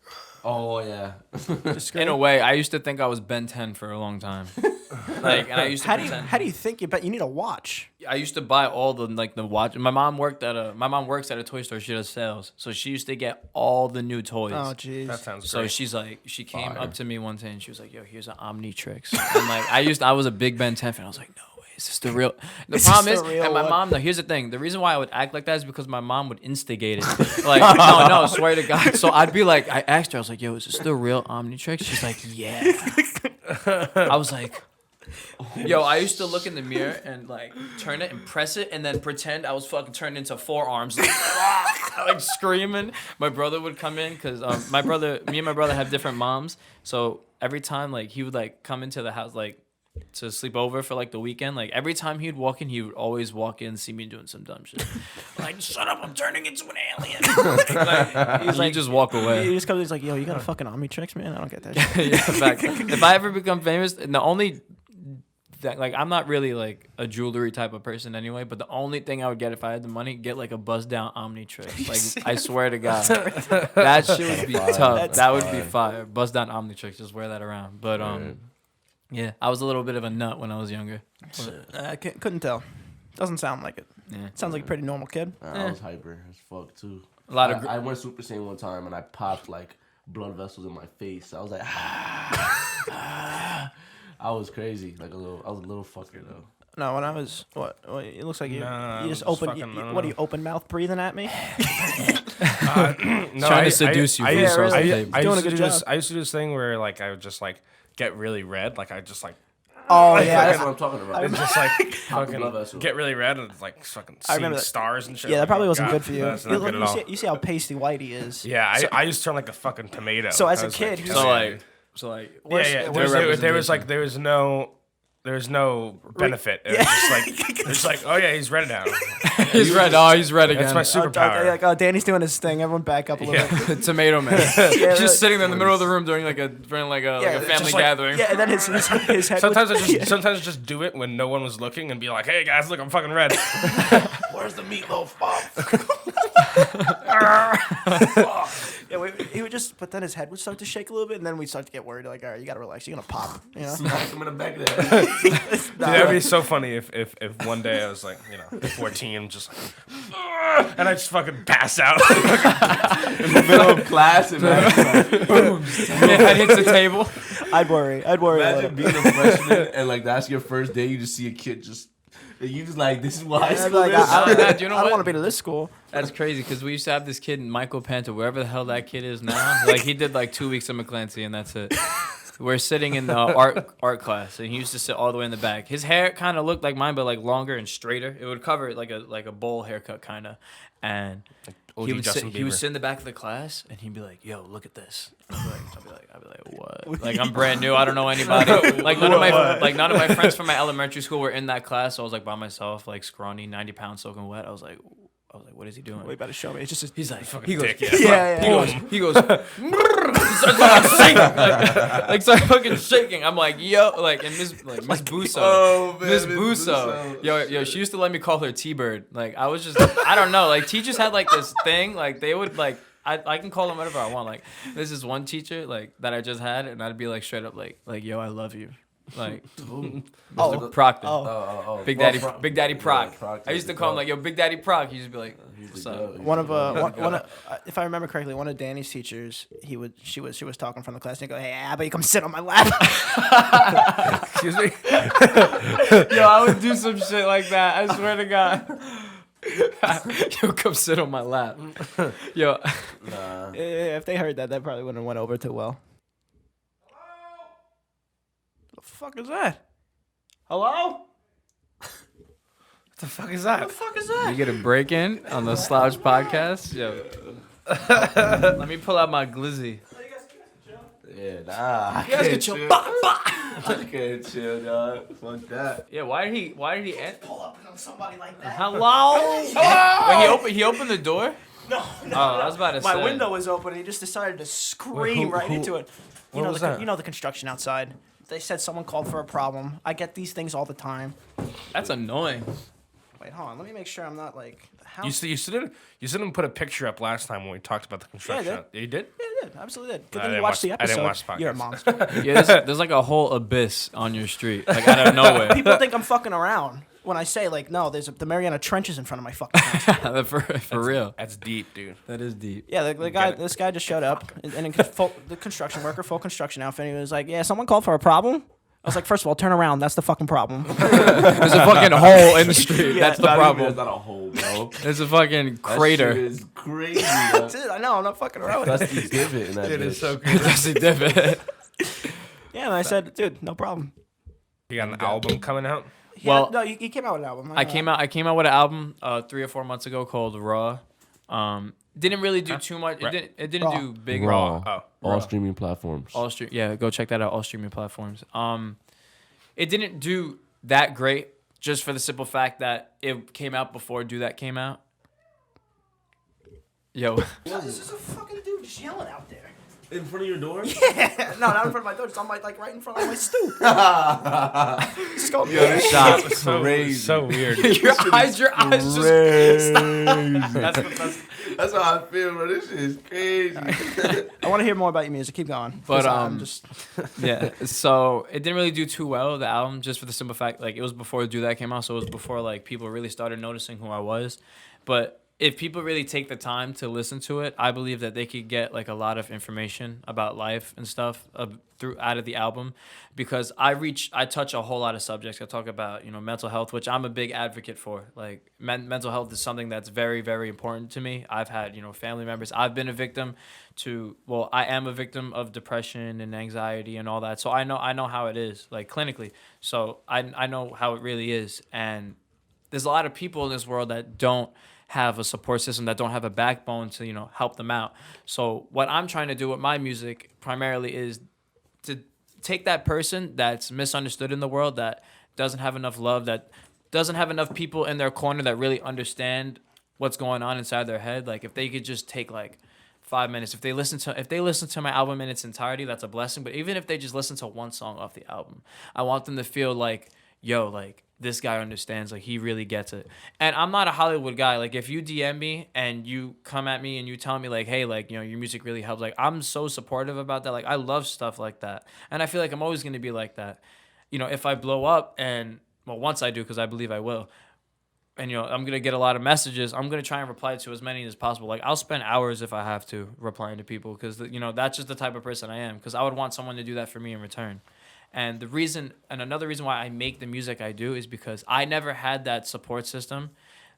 Oh yeah. in a way, I used to think I was Ben 10 for a long time. Like, and I used to pretend. how do you think you need a watch? I used to buy all the watch. My mom works at a toy store. She does sales, so she used to get all the new toys. Oh jeez. That sounds So great. she came up to me one day and she was like, "Yo, here's an Omnitrix." And like I was a big Ben 10 fan. I was like, "No way, is this the real?" The problem is, and my mom. No, here's the thing. The reason why I would act like that is because my mom would instigate it. Like, no, swear to God. So I'd be like, I asked her, I was like, "Yo, is this the real Omnitrix?" She's like, "Yeah." I was like. Yo, I used to look in the mirror and like turn it and press it and then pretend I was fucking turned into forearms, like screaming. My brother would come in because me and my brother have different moms. So every time like he would like come into the house like to sleep over for like the weekend, like every time he'd walk in, he would always walk in and see me doing some dumb shit. Like, shut up, I'm turning into an alien. Like, he's like, just walk away. He just comes. He's like, "Yo, you got a fucking Omnitrix, man? I don't get that shit." Yeah, fact. If I ever become famous, and the only that like I'm not really like a jewelry type of person anyway, but the only thing I would get if I had the money, get like a buzz down Omnitrix. Like I swear to God, that shit would be tough. That would be fire. Buzz down Omnitrix, just wear that around. But yeah, I was a little bit of a nut when I was younger. I couldn't tell. Doesn't sound like it. Yeah. Sounds like a pretty normal kid. I was hyper as fuck too. A lot of I went Super Saiyan one time and I popped like blood vessels in my face. I was like, I was crazy. I was a little fucker though. No, when I was what it looks like you just I was open. What are you open mouth breathing at me? No, trying to seduce you. I, for used- the source of I, tape. I, Doing used a to good do job. this, I used to do this thing where like I would just like get really red. Like I just like Oh That's yeah, what I'm talking about. it's just like fucking blood vessel. get really red and like fucking I seeing remember that. stars and shit. yeah. That probably wasn't God, good for you. That's not good at all. You see how pasty white he is. Yeah, I used to turn like a fucking tomato. So as I a was kid, like, he So was- like yeah. There was no benefit. It was just like, oh yeah, he's red now. he's red. Oh, he's red again. That's my superpower. Like, oh, Danny's doing his thing. Everyone back up a little bit. Tomato man. Yeah, Just sitting there in the middle of the room doing like a family just gathering. Yeah, and then his head. Sometimes would, sometimes I just do it when no one was looking and be like, hey guys, look, I'm fucking red. Where's the meatloaf, Bob? Yeah, he would just, but then his head would start to shake a little bit, and then we'd start to get worried. Like, all right, you gotta relax. You're gonna pop. You know. Smack him in the back of the head. Dude, that'd be so funny if one day I was like, 14, just like, and I just fucking pass out. In the middle of class and Your head hits the table. I'd worry. A imagine little. being a freshman and like that's your first day. You just see a kid just. You just like this is why I'd be school like, is. I You know don't what? want to be to this school. That's crazy because we used to have this kid, Michael Panta, wherever the hell that kid is now. Like he did like 2 weeks of McClancy and that's it. We're sitting in the art class and he used to sit all the way in the back. His hair kind of looked like mine, but like longer and straighter. It would cover it like a bowl haircut kind of. And OG he would Justin he would Bieber. sit in the back of the class and he'd be like, "Yo, look at this." I'd be like, "What?" Like I'm brand new. I don't know anybody. Like none of my friends from my elementary school were in that class. So I was like by myself, like scrawny, 90 pounds, soaking wet. I was like, what is he doing? Well, you better show me. It's just. He's like, Fucking dick, yeah. Yeah. he goes, he starts fucking shaking, like start fucking shaking. I'm like, yo, like, and Miss Busso, Oh, man, Miss Miss Busso, Busso. yo, she used to let me call her T-Bird. Like, I was just, I don't know, like, teachers had like this thing, like, they would like, I can call them whatever I want. Like, this is one teacher, like, that I just had, and I'd be like straight up, like, yo, I love you. Like Oh. Proctor. Oh. Big Well, Daddy, Big Daddy Proc. Proctor I used to is call him dope. like, yo, Big Daddy Proc. He'd just be like, He's what's the up? goat. One of He's one of, if I remember correctly, one of Danny's teachers, she was talking from the class and he'd go, "Hey, Abba, you come sit on my lap." Excuse me. Yo, I would do some shit like that. I swear to God. Yo, come sit on my lap. Yo, Nah. If they heard that, that probably wouldn't have went over too well. The fuck is that? Hello? What the fuck is that? What the fuck is that? you get a break in on the Slouch podcast. Yo, let me pull out my glizzy. Yeah, nah. You guys can chill. I can't chill, dog. Fuck that. Yeah, why did he end? Pull up on somebody like that. Hello? Wait, he opened the door? No, I was about to My say. window was open and he just decided to scream right into it. You what know was the that? you know the construction outside. They said someone called for a problem. I get these things all the time. That's annoying. Wait, hold on. Let me make sure I'm not like how. You didn't put a picture up last time when we talked about the construction. I did. You did? Yeah, I did. Absolutely did. Good I thing you didn't watched the watch- I episode. didn't watch the You're a podcast. monster. Yeah, there's like a whole abyss on your street, like out of nowhere. People think I'm fucking around when I say like, no, the Mariana Trench is in front of my fucking house. for real. That's deep, dude. That is deep. Yeah, the guy, it. this guy just showed up in the construction worker, full construction outfit. And he was like, "Yeah, someone called for a problem." I was like, "First of all, turn around. That's the fucking problem." There's a fucking hole in the street. That's the It's problem. not a hole, bro. There's a fucking That crater. shit is crazy, bro. Dude, I know. I'm not fucking around with That's it. the divot in that It bitch. is so good. That's a divot. Yeah, and I said, "Dude, no problem." You got an album coming out? Well, no, he came out with an album. I came out with an album 3 or 4 months ago called Raw. Didn't really do too much. It didn't Raw. do big. Raw. Oh. All streaming platforms. All stream. Yeah, go check that out. All streaming platforms. It didn't do that great, just for the simple fact that it came out before Do That came out. Yo, This is a fucking dude just yelling out there. In front of your door? No, not in front of my door. It's on my right in front of my stoop. Just go. stop. So weird. your eyes just. That's how I feel, bro. This shit is crazy. I want to hear more about your music. Keep going. But, 'Cause I'm just Yeah, so it didn't really do too well, the album, just for the simple fact, like, it was before Do That came out, so it was before, like, people really started noticing who I was. But if people really take the time to listen to it, I believe that they could get, like, a lot of information about life and stuff out of the album, because I touch a whole lot of subjects. I talk about, mental health, which I'm a big advocate for. Like, mental health is something that's very, very important to me. I've had, family members. I've been a victim I am a victim of depression and anxiety and all that. So I know how it is, like, clinically. So I know how it really is. And there's a lot of people in this world that don't have a support system, that don't have a backbone to, help them out. So what I'm trying to do with my music primarily is to take that person that's misunderstood in the world, that doesn't have enough love, that doesn't have enough people in their corner that really understand what's going on inside their head. Like, if they could just take, like, 5 minutes, if they listen to my album in its entirety, that's a blessing. But even if they just listen to one song off the album, I want them to feel like, yo, like, this guy understands, like, he really gets it. And I'm not a Hollywood guy. Like, if you DM me and you come at me and you tell me, like, hey, like, your music really helps, like, I'm so supportive about that. Like, I love stuff like that. And I feel like I'm always going to be like that. If I blow up once I do, because I believe I will, and, I'm going to get a lot of messages, I'm going to try and reply to as many as possible. Like, I'll spend hours if I have to replying to people, because, that's just the type of person I am, because I would want someone to do that for me in return. And another reason why I make the music I do is because I never had that support system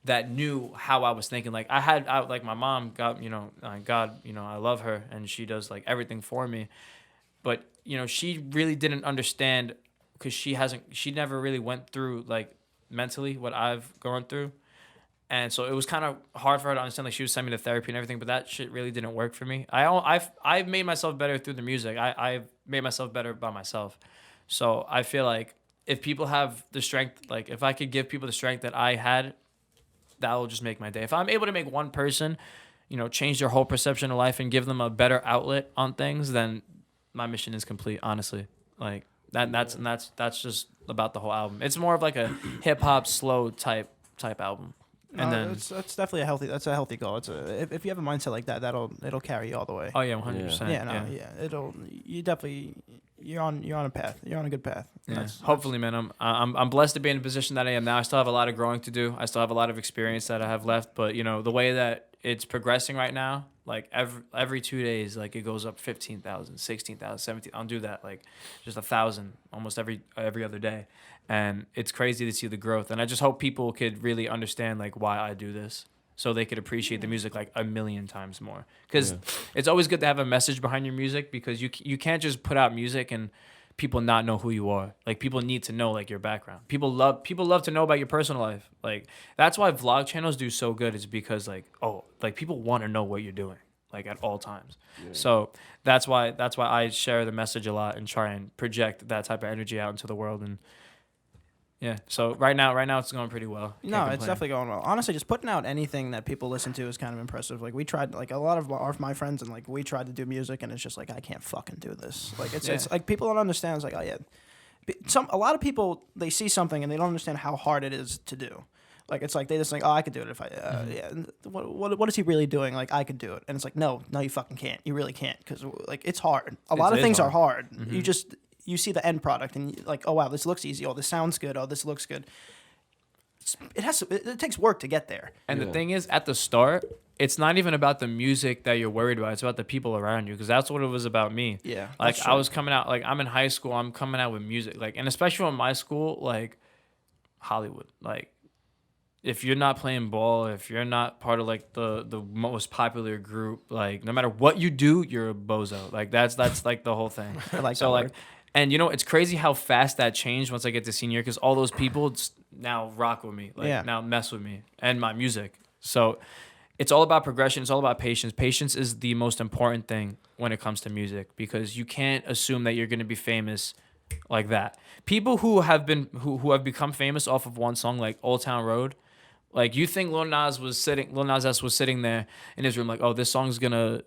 that knew how I was thinking. Like, like, my mom, God, I love her, and she does, like, everything for me. But, she really didn't understand, because she never really went through, like, mentally what I've gone through. And so it was kind of hard for her to understand. Like, she was sending me to therapy and everything, but that shit really didn't work for me. I've made myself better through the music. I've made myself better by myself. So I feel like if people have the strength, like, if I could give people the strength that I had, that will just make my day. If I'm able to make one person, change their whole perception of life and give them a better outlet on things, then my mission is complete, honestly. Like, that's just about the whole album. It's more of like a hip hop slow type album. And then it's definitely a healthy goal. If you have a mindset like that, it'll carry you all the way. oh yeah, 100%. You definitely you're on a path. You're on a good path. Yeah. Hopefully, man. I'm blessed to be in the position that I am now. I still have a lot of growing to do. I still have a lot of experience that I have left. But the way that it's progressing right now, like every 2 days, like it goes up 15,000, 16,000, 17. I'll do that like just 1,000 almost every other day, and it's crazy to see the growth. And I just hope people could really understand like why I do this, so they could appreciate the music like a million times more. Because it's always good to have a message behind your music, because you can't just put out music and people not know who you are. Like people need to know like your background. People love to know about your personal life. Like that's why vlog channels do so good, is because like people want to know what you're doing like at all times. Yeah. So that's why I share the message a lot and try and project that type of energy out into the world. And yeah, so right now it's going pretty well. No, it's definitely going well. Honestly, just putting out anything that people listen to is kind of impressive. Like we tried, like a lot of my friends, and like we tried to do music, and it's just like I can't fucking do this. Like it's like people don't understand. It's like, oh yeah, a lot of people, they see something and they don't understand how hard it is to do. Like it's like they just think, oh, I could do it if I yeah. What is he really doing? Like I could do it, and it's like no, you fucking can't. You really can't, because like it's hard. A lot of things are hard. Mm-hmm. You see the end product and you're like, oh wow, this looks easy. Oh, this sounds good. Oh, this looks good. It takes work to get there. And the thing is, at the start, it's not even about the music that you're worried about. It's about the people around you, because that's what it was about me. Yeah. Like I was coming out, like I'm in high school, I'm coming out with music, like, and especially in my school, like Hollywood, like if you're not playing ball, if you're not part of like the most popular group, like no matter what you do, you're a bozo. Like that's like the whole thing. I like so that like. word. And it's crazy how fast that changed once I get to senior, because all those people now rock with me, like now mess with me and my music. So it's all about progression. It's all about patience. Patience is the most important thing when it comes to music, because you can't assume that you're going to be famous like that. People who have become famous off of one song, like Old Town Road, like you think Lil Nas X was sitting there in his room like, oh, this song's going to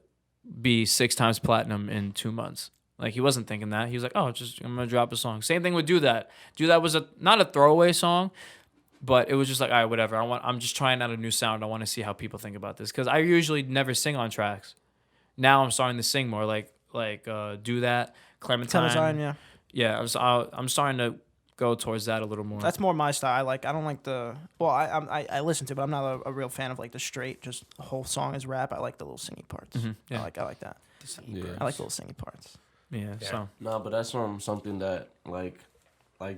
be 6 times platinum in 2 months. Like he wasn't thinking that. He was like, "Oh, I'm gonna drop a song." Same thing with Do That. Do That was not a throwaway song, but it was just like, all right, whatever. I'm just trying out a new sound. I want to see how people think about this, because I usually never sing on tracks. Now I'm starting to sing more, like Do That, Clementine. Yeah. I'm starting to go towards that a little more. That's more my style. I don't like the. Well, I listen to it, but I'm not a real fan of like the straight, just the whole song is rap. I like the little singy parts. Mm-hmm. Yeah. I like that. I like the little singy parts. Yeah. So no, but that's something that like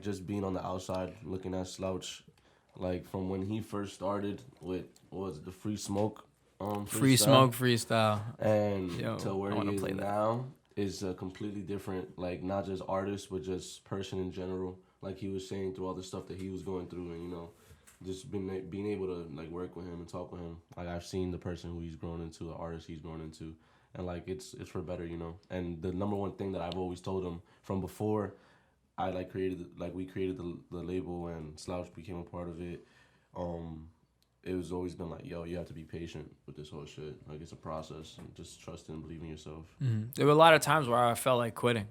just being on the outside looking at Slouch, like from when he first started with the Free Smoke Free Smoke freestyle, and to where he is now is a completely different, like not just artist but just person in general. Like he was saying, through all the stuff that he was going through, and just being able to like work with him and talk with him. Like I've seen the person who he's grown into, the artist he's grown into. And like it's for better, And the number one thing that I've always told him from before I we created the label and Slouch became a part of it. It was always been like, yo, you have to be patient with this whole shit. Like it's a process, and just trust and believe in yourself. Mm-hmm. There were a lot of times where I felt like quitting.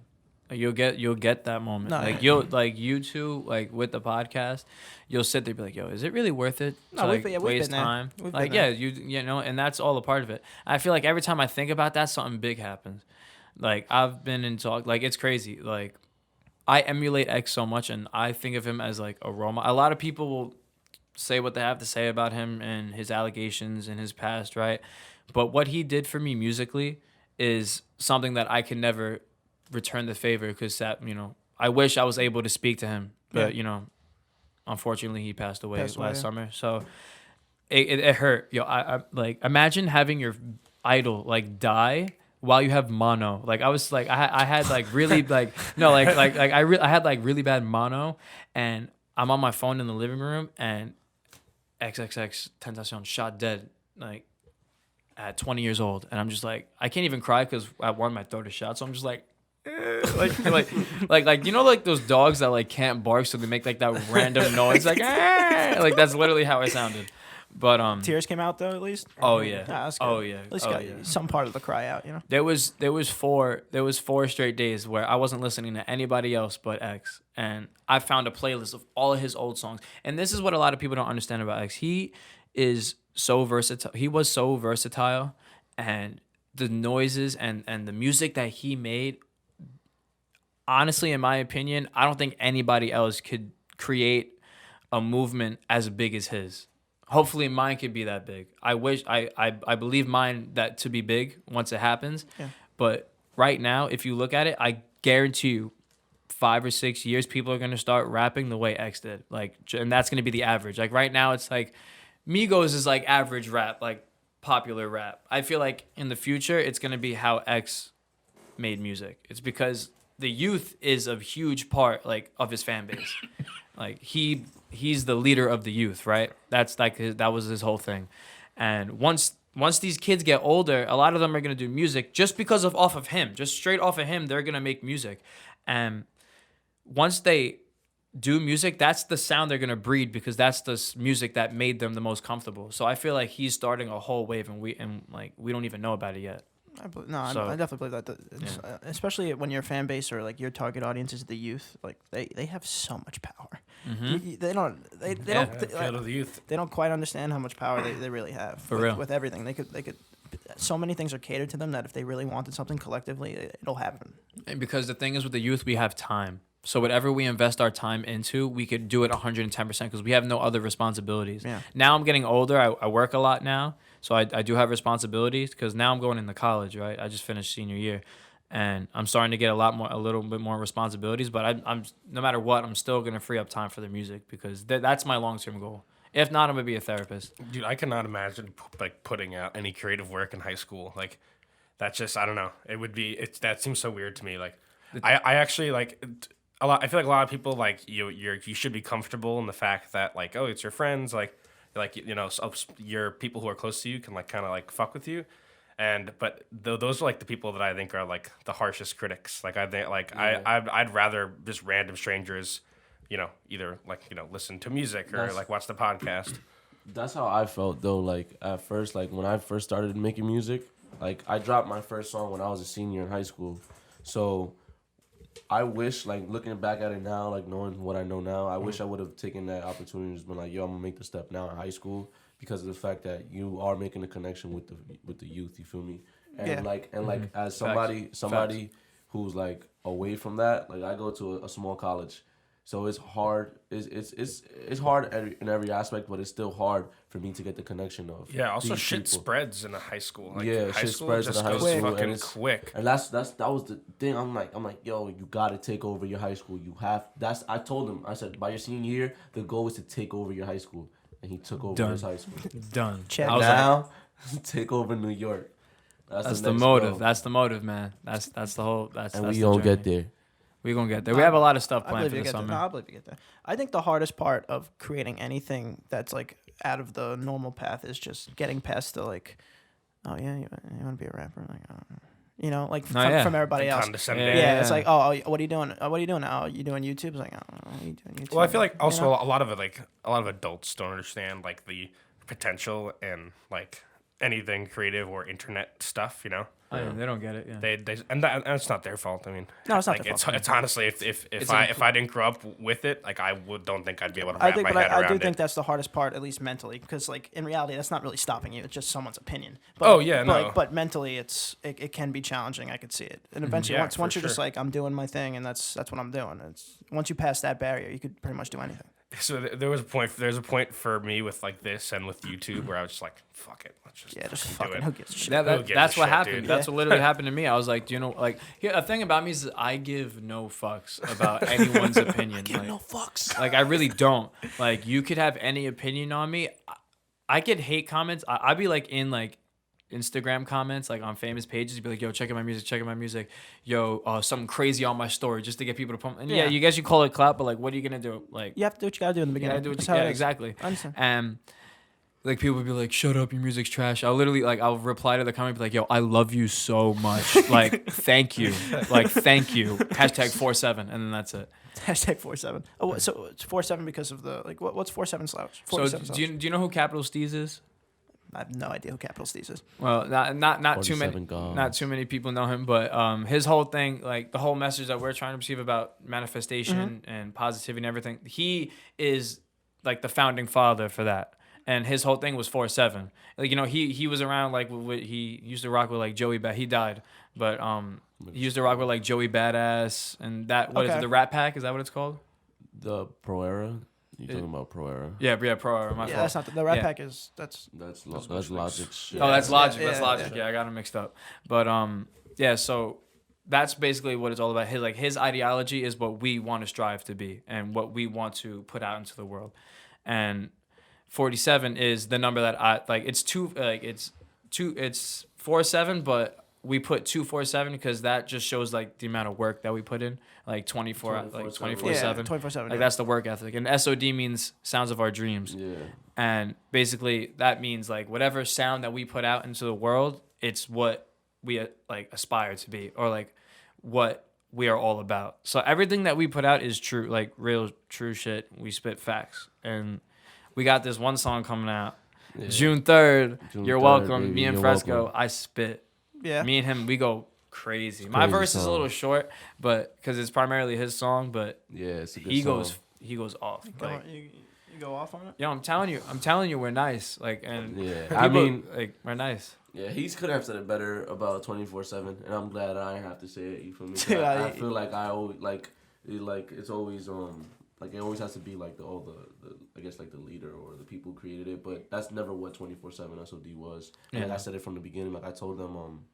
Like you'll get that moment. Like you two, like with the podcast, you'll sit there and be like, yo, is it really worth it to waste time? Like and that's all a part of it. I feel like every time I think about that, something big happens. Like I've been in talk, like it's crazy. Like I emulate X so much, and I think of him as like a role model. A lot of people will say what they have to say about him and his allegations and his past, right? But what he did for me musically is something that I can never return the favor, because that I wish I was able to speak to him, but unfortunately he passed away last summer. So it hurt. I like imagine having your idol like die while you have mono. Like I was like I had like really like no like I had like really bad mono, and I'm on my phone in the living room, and XXXTentacion shot dead like at 20 years old, and I'm just like I can't even cry because I won my throat a shot, so I'm just like like those dogs that like can't bark, so they make like that random noise like like that's literally how I sounded. But tears came out though, at least. Oh yeah. That's good. Oh yeah. At least got some part of the cry out, There was 4 straight days where I wasn't listening to anybody else but X, and I found a playlist of all of his old songs. And this is what a lot of people don't understand about X. He is so versatile. He was so versatile, and the noises and the music that he made, honestly, in my opinion, I don't think anybody else could create a movement as big as his. Hopefully mine could be that big. I believe mine that to be big once it happens. Yeah. But right now, if you look at it, I guarantee you 5 or 6 years people are going to start rapping the way X did. Like, and that's going to be the average. Like right now it's like Migos is like average rap, like popular rap. I feel like in the future it's going to be how X made music. It's because the youth is a huge part like of his fan base. Like he's the leader of the youth, right? That's like that was his whole thing. And once these kids get older, a lot of them are gonna do music just because of off of him, just straight off of him. They're gonna make music, and once they do music, that's the sound they're gonna breed because that's the music that made them the most comfortable. So I feel like he's starting a whole wave, and we don't even know about it yet. I definitely believe that. Especially when your fan base or like your target audience is the youth, like they have so much power. Mm-hmm. They don't Feel of the youth. they don't quite understand how much power they really have. For real. With everything. They could so many things are catered to them that if they really wanted something collectively, it'll happen. And because the thing is with the youth, we have time. So whatever we invest our time into, we could do it 110% because we have no other responsibilities. Yeah. Now I'm getting older. I work a lot now. So I do have responsibilities because now I'm going into college, right? I just finished senior year. And I'm starting to get a little bit more responsibilities. But I'm no matter what, I'm still going to free up time for the music because that's my long-term goal. If not, I'm going to be a therapist. Dude, I cannot imagine like putting out any creative work in high school. Like, that's just, I don't know. It would be, that seems so weird to me. Like, I actually like... I feel like a lot of people like you should be comfortable in the fact that like, oh, it's your friends, like you know, your people who are close to you can like kind of like fuck with you, but those are like the people that I think are like the harshest critics. Like I think like I'd rather just random strangers, you know, either like, you know, listen to music or like watch the podcast. That's how I felt though. Like at first, like when I first started making music, like I dropped my first song when I was a senior in high school, so. I wish, like, looking back at it now, like, knowing what I know now, I wish I would have taken that opportunity and just been like, yo, I'm going to make the step now in high school because of the fact that you are making a connection with the youth, you feel me? And, like, as somebody who's, like, away from that, like, I go to a small college. So it's hard. It's hard in every aspect, but it's still hard for me to get the connection of. Yeah. Also, these shit people. spreads in a high school. Like, yeah, high shit school spreads in just a high goes school, fucking and quick. And that was the thing. I'm like, yo, you gotta take over your high school. You have. I told him. I said by your senior year, the goal is to take over your high school, and he took over his high school. Done. Check. I was Now, take over New York. That's the motive. That's the motive, man. That's the whole. That's and that's we the gonna journey. get there. We're going to get there. We have a lot of stuff I planned believe for you the get there. summer. No, I believe you get there. I think the hardest part of creating anything that's like out of the normal path is just getting past the like, oh yeah, you want to be a rapper, like, you know, like from everybody else. Condescending. Yeah, it's like, oh, what are you doing? What are you doing now? You doing YouTube? It's like, oh, what are you doing YouTube? Well, I feel like also You know? a lot of adults don't understand like the potential in like anything creative or internet stuff, you know. They don't get it. Yeah. And it's not their fault. I mean, No, it's not like their fault. it's honestly if I didn't grow up with it, like I don't think I'd be able to I wrap think, my but head I around do it. think that's the hardest part, at least mentally, because like in reality, that's not really stopping you. It's just someone's opinion. But, but mentally, it can be challenging. I could see it, and eventually, Yeah, once you're for just sure. like, I'm doing my thing, and that's what I'm doing. It's once you pass that barrier, you could pretty much do anything. So there's a point for me with like this and with YouTube where I was just like, fuck it, let's just Just do fucking it. who gives a shit? That's gives what a shit, happened. dude? That's what literally happened to me. I was like, do you know, like, a thing about me is that I give no fucks about anyone's opinion. Give no fucks. Like, I really don't. Like, you could have any opinion on me. I could hate comments. I'd be like in like Instagram comments, like on famous pages, you'd be like, yo, check out my music. Yo, something crazy on my story just to get people to pump. And yeah, you guess you call it clout, but like, what are you going to do? Like, You have to do what you gotta do in the you beginning. gotta do what That's you, how yeah, it is. exactly. I understand. And like people would be like, shut up, your music's trash. I'll literally like, I'll reply to the comment, be like, yo, I love you so much. Like, thank you. Like, thank you. #47. And then that's it. #47. Oh, so it's 47 because of the like. What's 47 Slouch? So 47 do you know who Capital Steez is? I have no idea who Capital Steez is. Well, not too many 47 gods. not too many people know him, but his whole thing, like the whole message that we're trying to receive about manifestation and positivity and everything, he is like the founding father for that. And his whole thing was 4/7. Like, you know, he was around like he used to rock with like Joey Bad. He died, but He used to rock with like Joey Badass and that. What is it? The Rat Pack? Is that what it's called? The Pro Era. You talking about Pro Era? Yeah, Pro Era. My fault. That's not the Rat Pack is that's Logic shit. Oh, that's Logic. Yeah, That's Logic. Yeah, I got them mixed up. But yeah. So that's basically what it's all about. His ideology is what we want to strive to be and what we want to put out into the world. And 47 is the number that I like. It's 47, but we put 247 because that just shows like the amount of work that we put in, like 24/7. 24/7. Like that's the work ethic. And SOD means sounds of our dreams. Yeah. And basically that means like whatever sound that we put out into the world, it's what we like aspire to be or like what we are all about. So everything that we put out is true, like real true shit. We spit facts. And we got this one song coming out June 3rd. You're welcome. Baby, Me and Fresco, I spit. Yeah. Me and him, we go crazy. My verse is a little short, but because it's primarily his song, but yeah, it's a good he song. goes off. Like, you go off on it? yo, I'm telling you, we're nice. Like, and Yeah, people, I mean, like, we're nice. yeah, he could have said it better about 24/7, and I'm glad I didn't have to say it. You feel me? 'Cause Yeah, I feel like I always it's always like it always has to be like the I guess like the leader or the people who created it, but that's never what 24/7 SOD was. And like I said it from the beginning, like I told them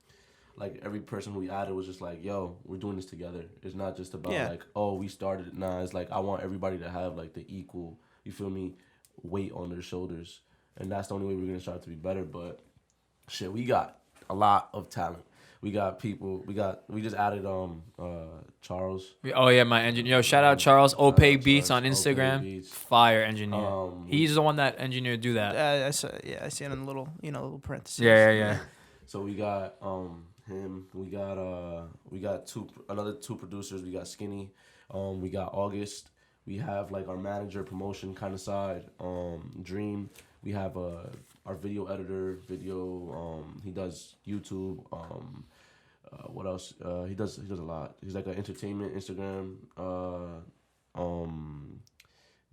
like every person who we added was just like, yo, we're doing this together. It's not just about like, oh, we started it. Nah, it's like I want everybody to have like the equal, you feel me, weight on their shoulders, and that's the only way we're gonna strive to be better. But shit, we got a lot of talent. We got people. We just added Charles. Oh yeah, my engineer. Yo, shout out Charles. Opay Beats on Charles, Instagram. Beats. Fire engineer. He's the one that engineered do that. I see it in the little, little parentheses. Yeah. So we got him. We got another two producers. We got Skinny. We got August. We have like our manager promotion kind of side. Dream. We have our video editor. He does YouTube. What else? He does a lot. He's like an entertainment Instagram.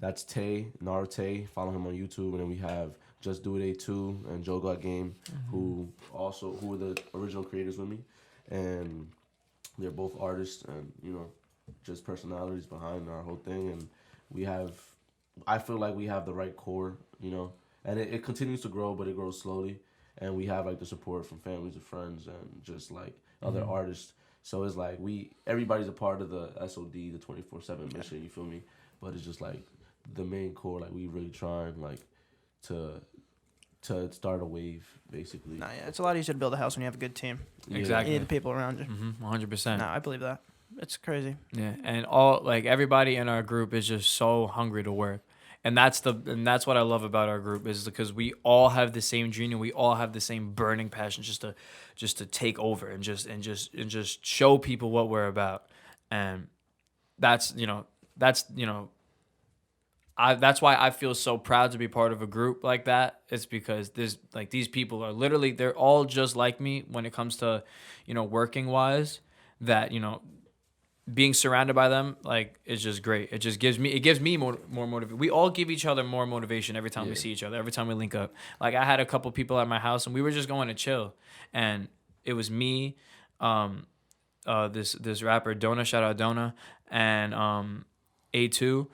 That's Tay Narate. Follow him on YouTube. And then we have Just Do It A2 and Joe Got Game, who were the original creators with me, and they're both artists and just personalities behind our whole thing. And I feel like we have the right core, and it continues to grow, but it grows slowly. And we have like the support from families and friends and just like other artists. So it's like everybody's a part of the SOD, the 24/7 mission. You feel me? But it's just like the main core. Like we really trying like to start a wave, basically. Nah, yeah, it's a lot easier to build a house when you have a good team. Exactly. You need the people around you. 100%. Nah, I believe that. It's crazy. Yeah, and everybody in our group is just so hungry to work. And that's what I love about our group is because we all have the same dream and we all have the same burning passion just to take over and just show people what we're about. And that's why I feel so proud to be part of a group like that. It's because these people are literally, they're all just like me when it comes to, working wise, that, being surrounded by them, like, it's just great. It gives me more motivation. We all give each other more motivation every time we see each other, every time we link up. Like, I had a couple people at my house and we were just going to chill. And it was me, this rapper, Dona, shout out Dona, and A2,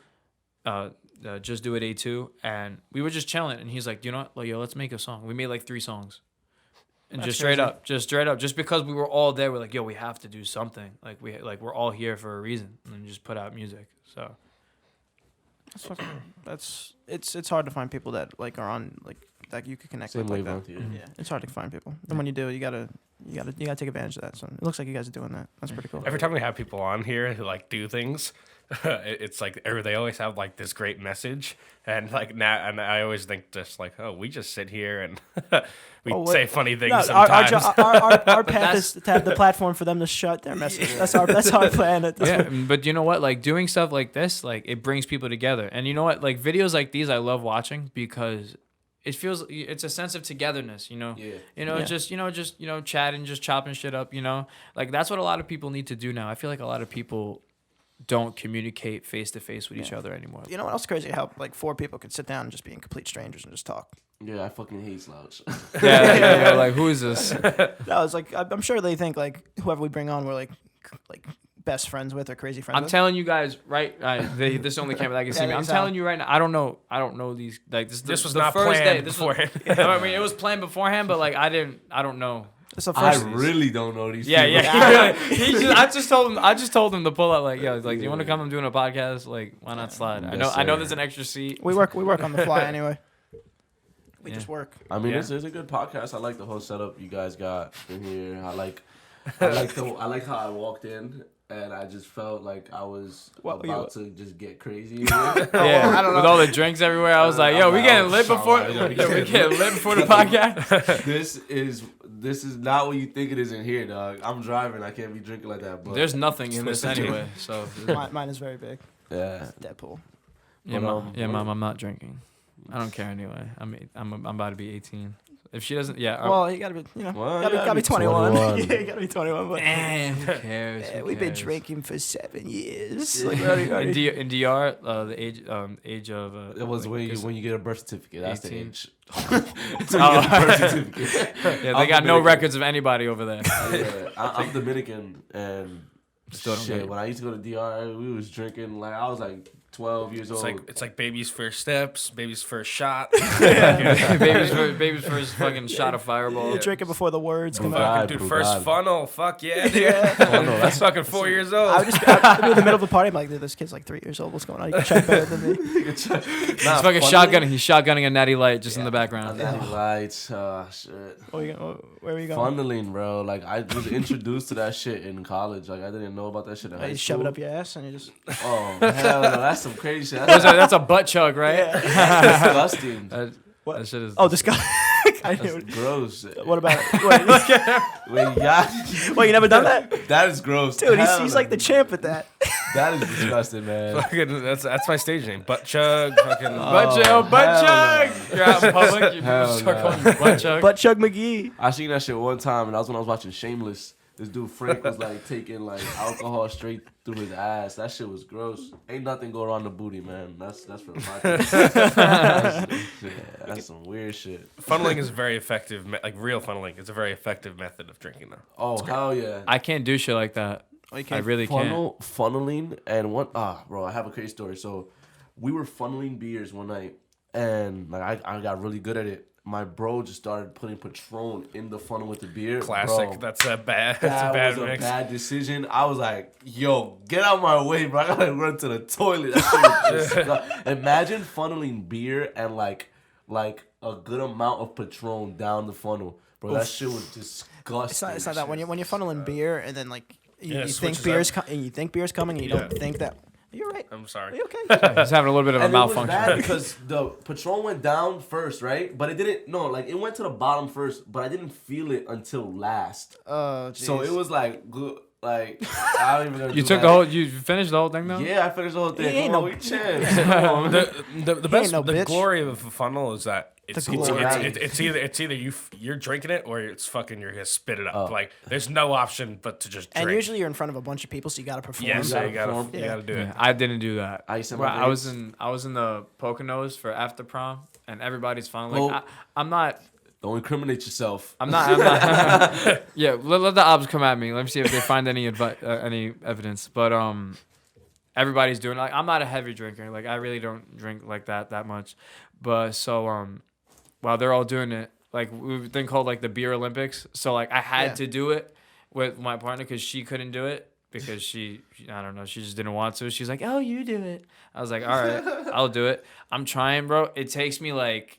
Just Do It A2. And we were just chilling. And he's like, you know what? Like, yo, let's make a song. We made like 3 songs. And just straight up, just because we were all there, we're like, yo, we have to do something. We're all here for a reason, and just put out music. So it's hard to find people that like are on like that you could connect with like that. Yeah, it's hard to find people. And when you do, you gotta take advantage of that. So it looks like you guys are doing that. That's pretty cool. Every time we have people on here who like do things, it's like they always have like this great message, and like now, and I always think just like, oh, we just sit here and we say funny things sometimes. Our path is to have the platform for them to shut their message. That's our plan. Yeah, but you know what? Like doing stuff like this, like it brings people together. And you know what? Like videos like these, I love watching because it's a sense of togetherness, just chatting, just chopping shit up, like that's what a lot of people need to do now. I feel like a lot of people don't communicate face to face with each other anymore. You know what else is crazy? How like 4 people could sit down and just be complete strangers and just talk. Yeah, I fucking hate Slouch. Yeah, like who is this? No, it's like I'm sure they think like whoever we bring on we're like best friends with or crazy friends I'm with. telling you guys, right? This only camera that can see me. I'm telling you right now. I don't know these. Like this was the not first planned day. This beforehand. I mean, it was planned beforehand, but like I don't know. It's the I first. really don't know these Yeah, people. yeah. I just told him to pull up. Like, do you want to come? I'm doing a podcast. Like, why not slide? Yes, I know sir. there's an extra seat. We work on the fly anyway. We Yeah. just work. I mean, Yeah. it's a good podcast. I like the whole setup you guys got in here. I like how I walked in and I just felt like I was about to just get crazy. Yeah, I don't know. with all the drinks everywhere, I was like, "Yo, we getting lit before Yeah, we getting lit before the podcast." This is not what you think it is in here, dog. I'm driving. I can't be drinking like that. But There's nothing in this anyway, so Mine is very big. yeah. Deadpool. yeah, But, mom, I'm not drinking. I don't care anyway. I'm about to be 18. If she doesn't, yeah. Well, you gotta be, Well, gotta be 21. Yeah, you gotta be 21. But who cares? yeah, Who we've been cares? drinking for 7 years. In DR, the age of It was when you get a birth certificate. That's 18. the age. Until you get a birth certificate. yeah, I'm they got no Dominican. records of anybody over there. Yeah, I'm Dominican and Still don't get shit. it. When I used to go to DR, we was drinking like I was like 12 years old. It's like baby's first steps, baby's first shot. baby's first fucking shot of Fireball. You drink it before the words come Fucking out. Dude, Brugad. first funnel. Fuck yeah, dude. Oh, no, That's fucking 4 years old. I would I'd be in the middle of a party. I'm like, dude, this kid's like 3 years old. What's going on? You can check better than me. He's fucking shotgunning. He's shotgunning a natty light just in the background. Natty lights, shit. Where are you going? Funneling, bro. Like I was introduced to that shit in college. Like I didn't know about that shit in high You school. shove it up your ass and you just. Oh hell no, that's some crazy shit. That's a butt chug, right? That's disgusting. That shit is. Oh, this guy. I knew That's it. gross. What about it? Wait, yeah, Wait, you never done that? that is gross. Dude, Hell he's no. like the champ at that. That is disgusting, man. Fucking, that's my stage name. Butt chug. Fucking. butt chug, butt hell chug. You're out in public. You Hell start no. calling me butt chug. But Chug McGee. I seen that shit one time, and that was when I was watching Shameless. This dude Frank was like taking like alcohol straight through his ass. That shit was gross. Ain't nothing go around the booty, man. That's for the podcast. That's some weird shit. Funneling is very effective. Like real funneling, it's a very effective method of drinking, though. Oh hell yeah. I can't do shit like that. I really can't. Funneling and bro, I have a crazy story. So we were funneling beers one night, and like I got really good at it. My bro just started putting Patron in the funnel with the beer. Classic. Bro, That's a bad. That's that a bad was mix. a bad decision. I was like, yo, get out my way, bro. I gotta run to the toilet. That shit was disgusting. Imagine funneling beer and like a good amount of Patron down the funnel. Bro, that shit was disgusting. It's not that when you're funneling beer and then like you Yeah, it think switches beer's coming and you don't think that. You're right. I'm sorry. Are you okay? He's having a little bit of a And it was malfunction. bad because the Patron went down first, right? But it didn't. No, like it went to the bottom first, but I didn't feel it until last. Oh, jeez. So it was like good. Like I don't even. Gonna You do took that. the whole. You finished the whole thing though. Yeah, I finished the whole thing. He ain't Come on, no- we chill. Come on. The best no the bitch. glory of a funnel is that it's glory. either you're drinking it or it's fucking you're gonna spit it up. Like there's no option but to just drink. And usually you're in front of a bunch of people, so you gotta perform. yeah, so you gotta perform. you gotta do it. Yeah, I didn't do that. I used to Well, have I was grades. in the Poconos for after prom, and everybody's funneling. Well- I'm not. Don't incriminate yourself. I'm not. Yeah, let the obs come at me. Let me see if they find any any evidence. But everybody's doing it. Like I'm not a heavy drinker. Like I really don't drink like that much. But so while they're all doing it, like we've a thing called like the beer Olympics. So like I had to do it with my partner because she couldn't do it because she I don't know, she just didn't want to. She's like, oh, you do it. I was like, all right, I'll do it. I'm trying, bro. It takes me like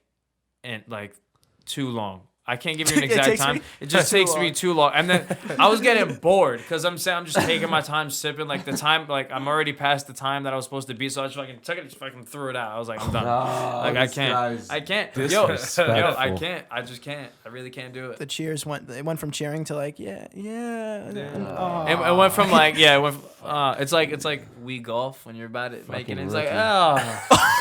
too long. I can't give you an It exact takes time. me It just too takes me long. too long. And then I was getting bored because I'm just taking my time sipping. Like the time, like I'm already past the time that I was supposed to be. So I just fucking took it, just fucking threw it out. I was like, I'm done. Like I can't. I can't. Yo, I can't. I just can't. I really can't do it. The cheers went from cheering to like yeah. Oh. It went from like it's like we golf when you're about it making it. It's like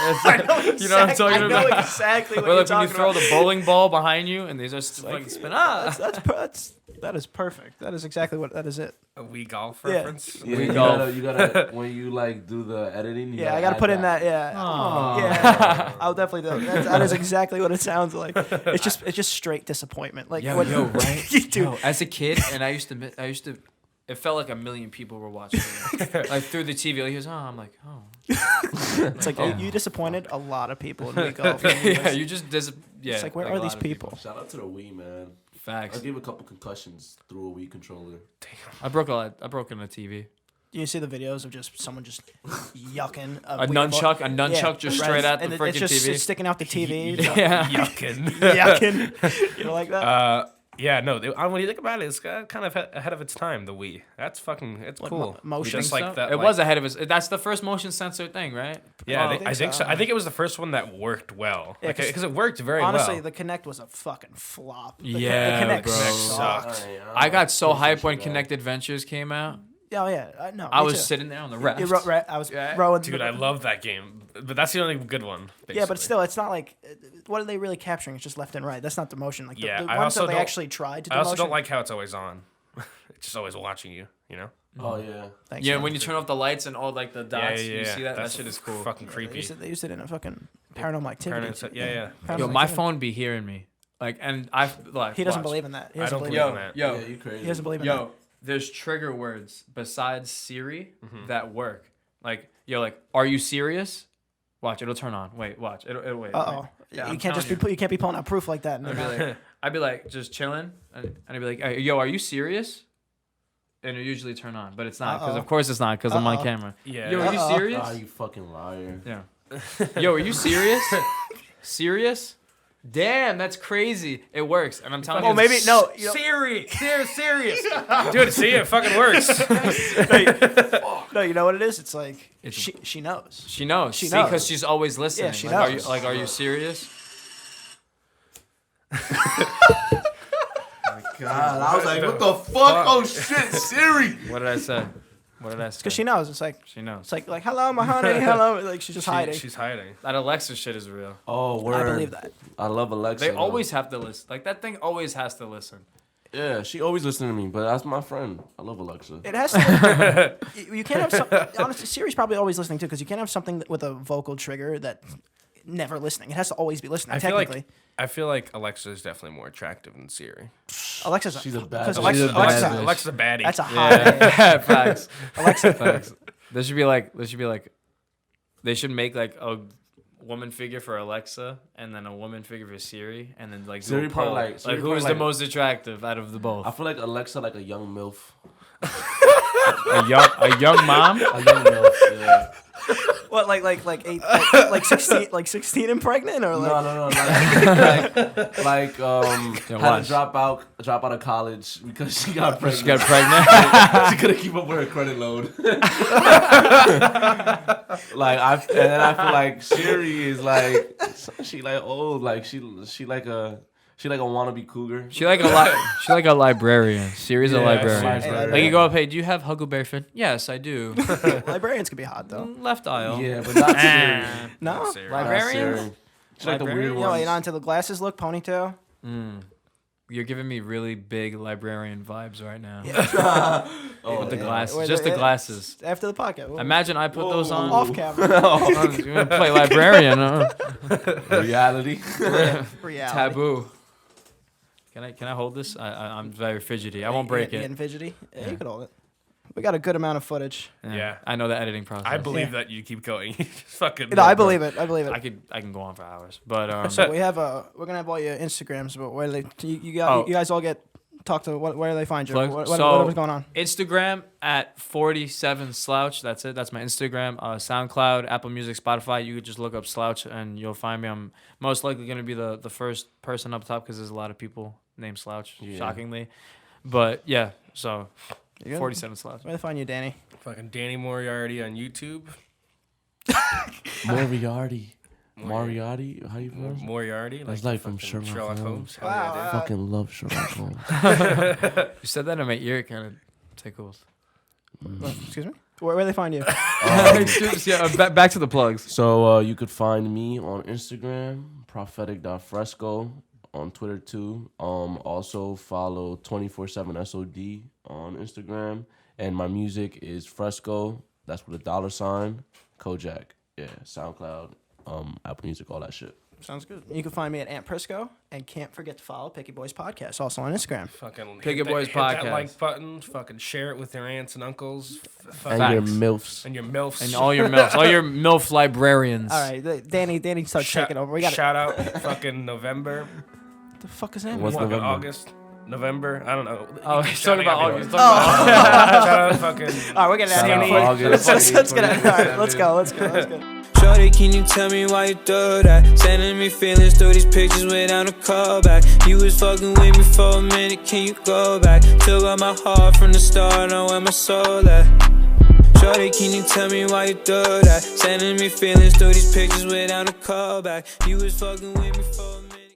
it's like, you know what I'm talking I know about? exactly what Or you're like when you talking throw about. the bowling ball behind you and they just fucking spin. That's That is perfect. That is exactly what. That is it. A Wii golf Yeah. reference. Yeah, We you golf. gotta when you like do the editing. Yeah, I gotta put in that. Yeah. Aw. Yeah. I'll definitely do it. That is exactly what it sounds like. It's just straight disappointment. Like what, right? Dude. Yo, as a kid, and I used to. It felt like a million people were watching it. Like through the TV. Like, he was, I'm like, oh. It's like you disappointed a lot of people in Wii golf. Yeah, you just yeah. It's like, where a are lot these of people? Shout out to the Wii, man. Facts. I gave a couple concussions through a Wii controller. I broke in a TV. You see the videos of just someone just yucking A nunchuck just straight at the and freaking it's just TV. sticking out the TV. Yeah. Yucking. Yucking. You know, like that. Yeah, no. When you think about it, it's kind of ahead of its time. The Wii. It's cool. Motion Just Think like so? that. It like- was ahead of us. That's the first motion sensor thing, right? Yeah, Oh. I think so. I think it was the first one that worked well. Yeah, Because it worked very Honestly, well. the Kinect was a fucking flop. Yeah, the Kinect bro. sucked. I got so hyped when Kinect Adventures came out. Oh yeah, no. I me was too. sitting there on the raft. I was Yeah. rowing. Dude, I love that game. But that's the only good one. Yeah, but basically. still, it's not like what are they really capturing? It's just left and right. That's not the motion. Like Yeah, the I ones also that they don't- actually tried to do I also motion. don't like how it's always on. It's just always watching you. You know. Oh yeah. Thanks, Yeah, man. when you turn off the lights and all like the dots, yeah. you see that? That's That shit is cool. Fucking They creepy. used it in a fucking Paranormal Activity. Yeah. Paranormal Yo, my Activity. phone be hearing me. Like, and I like. He doesn't watch. believe in that. He I doesn't don't believe believe in in that. that. Yo, Yeah, you crazy. He doesn't believe in that. yo, there's trigger words besides Siri that work. Like, like, are you serious? Watch, it'll turn on. Wait, watch. It'll wait. Uh-oh. Yeah, you I'm can't just telling be you can't be pulling out proof like that. I'd be like, just chilling, and I'd be like, hey, yo, are you serious? And it usually turn on, but it's not because Uh-oh. of course it's not because I'm on Uh-oh. camera. Yeah. Yo, are you Uh-oh. serious? Ah, you fucking liar. Yeah. Yo, are you serious? Serious? Damn, that's crazy. It works, and I'm telling you. Oh, maybe no. You know, Siri, they're serious. Dude, see, it fucking works. no, you know what it is? It's like It's- she knows. She knows. She See, knows. because she's always listening. Yeah, she like, knows. Are you serious? God, I was like, what the fuck? Oh shit, Siri. What did I say? What did I say? Because she knows. It's like She knows. hello, my honey, hello. Like she's just hiding. She's hiding. That Alexa shit is real. Oh, word. I believe that. I love Alexa. They though. always have to listen. Like that thing always has to listen. Yeah, she always listening to me, but that's my friend. I love Alexa. It has to. You can't have some. Honestly, Siri's probably always listening too, because you can't have something with a vocal trigger that never listening. It has to always be listening. Technically, I feel like Alexa is definitely more attractive than Siri. Alexa's She's a bad because bitch. She's a bad bitch. Alexa's a baddie. That's a hot. Yeah, facts. Alexa. Facts. There should be like. They should make like a woman figure for Alexa and then a woman figure for Siri and then like do Siri a probably poll. like- Like Siri who's probably the like- most attractive out of the both? I feel like Alexa like a young MILF. a young mom? A young MILF, yeah. What like 16 and pregnant or like No. Like Yeah, had watch. to drop out of college because she got pregnant. She got pregnant. She couldn't keep up with her credit load. And then I feel like Siri is like she like old, like she like a wannabe cougar. She like a librarian. Siri's a Yeah, librarian. librarian. Like you go up, hey, do you have Huckleberry Finn? Yes, I do. librarians could be hot though. Left aisle. Yeah, but not Siri. No, Siri. Not Librarians? Siri. She's like the weird Librarians? you know, ones. you're into the glasses look, ponytail. You're giving me really big librarian vibes right now. Oh, With the yeah. glasses. Or Just the glasses. After the podcast. We'll- Imagine I put those on. off camera. You're gonna play librarian. Huh? Reality. Reality. Taboo. Can I hold this? I'm very fidgety. I won't break You it. getting fidgety? Yeah, you could hold it. We got a good amount of footage. Yeah. I know the editing process. I believe that you keep going. You just fucking. No, I believe it. I believe it. I can go on for hours, but So we have we're gonna have all your Instagrams, but where do they you guys all get talk to where do they find you? Plug. What So- was going on? Instagram at 47 Slouch. That's it. That's my Instagram. SoundCloud, Apple Music, Spotify. You could just look up Slouch and you'll find me. I'm most likely gonna be the first person up top because there's a lot of people named Slouch, Yeah. shockingly. But yeah, so You good? 47 Slouch. Where do they find you, Danny? Fucking Danny Moriarty on YouTube. Moriarty. Moriarty? How you pronounce it? Moriarty. That's the like from fucking Sherlock Holmes. Hell Wow. yeah, Fucking love Sherlock Holmes. You said that in my ear, it kind of tickles. Excuse me. Where do they find you? Back to the plugs. So you could find me on Instagram, prophetic.fresco. on Twitter too. Also follow 24/7SOD on Instagram. And my music is Fresco. That's with $, Kojack. Yeah, SoundCloud, Apple Music, all that shit. Sounds good. You can find me at Aunt Prisco, and can't forget to follow Picky Boys Podcast, also on Instagram. Fucking Pick Your Boys hit that Podcast. like button. Fucking share it with your aunts and uncles. And Facts. your MILFs. And your milfs. And all your MILF librarians. All right, Danny, start taking over. We got shout out fucking November. What the fuck is that? What's Fucking November? August. November. I don't know. Oh, he's talking about August. Shout out fucking. All right, we're getting out of here. August. Let's get out. All right, let's go. Shorty, can you tell me why you do that? Sending me feelings through these pictures without a callback. You was fucking with me for a minute, can you go back? Took out my heart from the start, know where my soul at. Shorty, can you tell me why you do that? Sending me feelings through these pictures without a callback. You was fucking with me for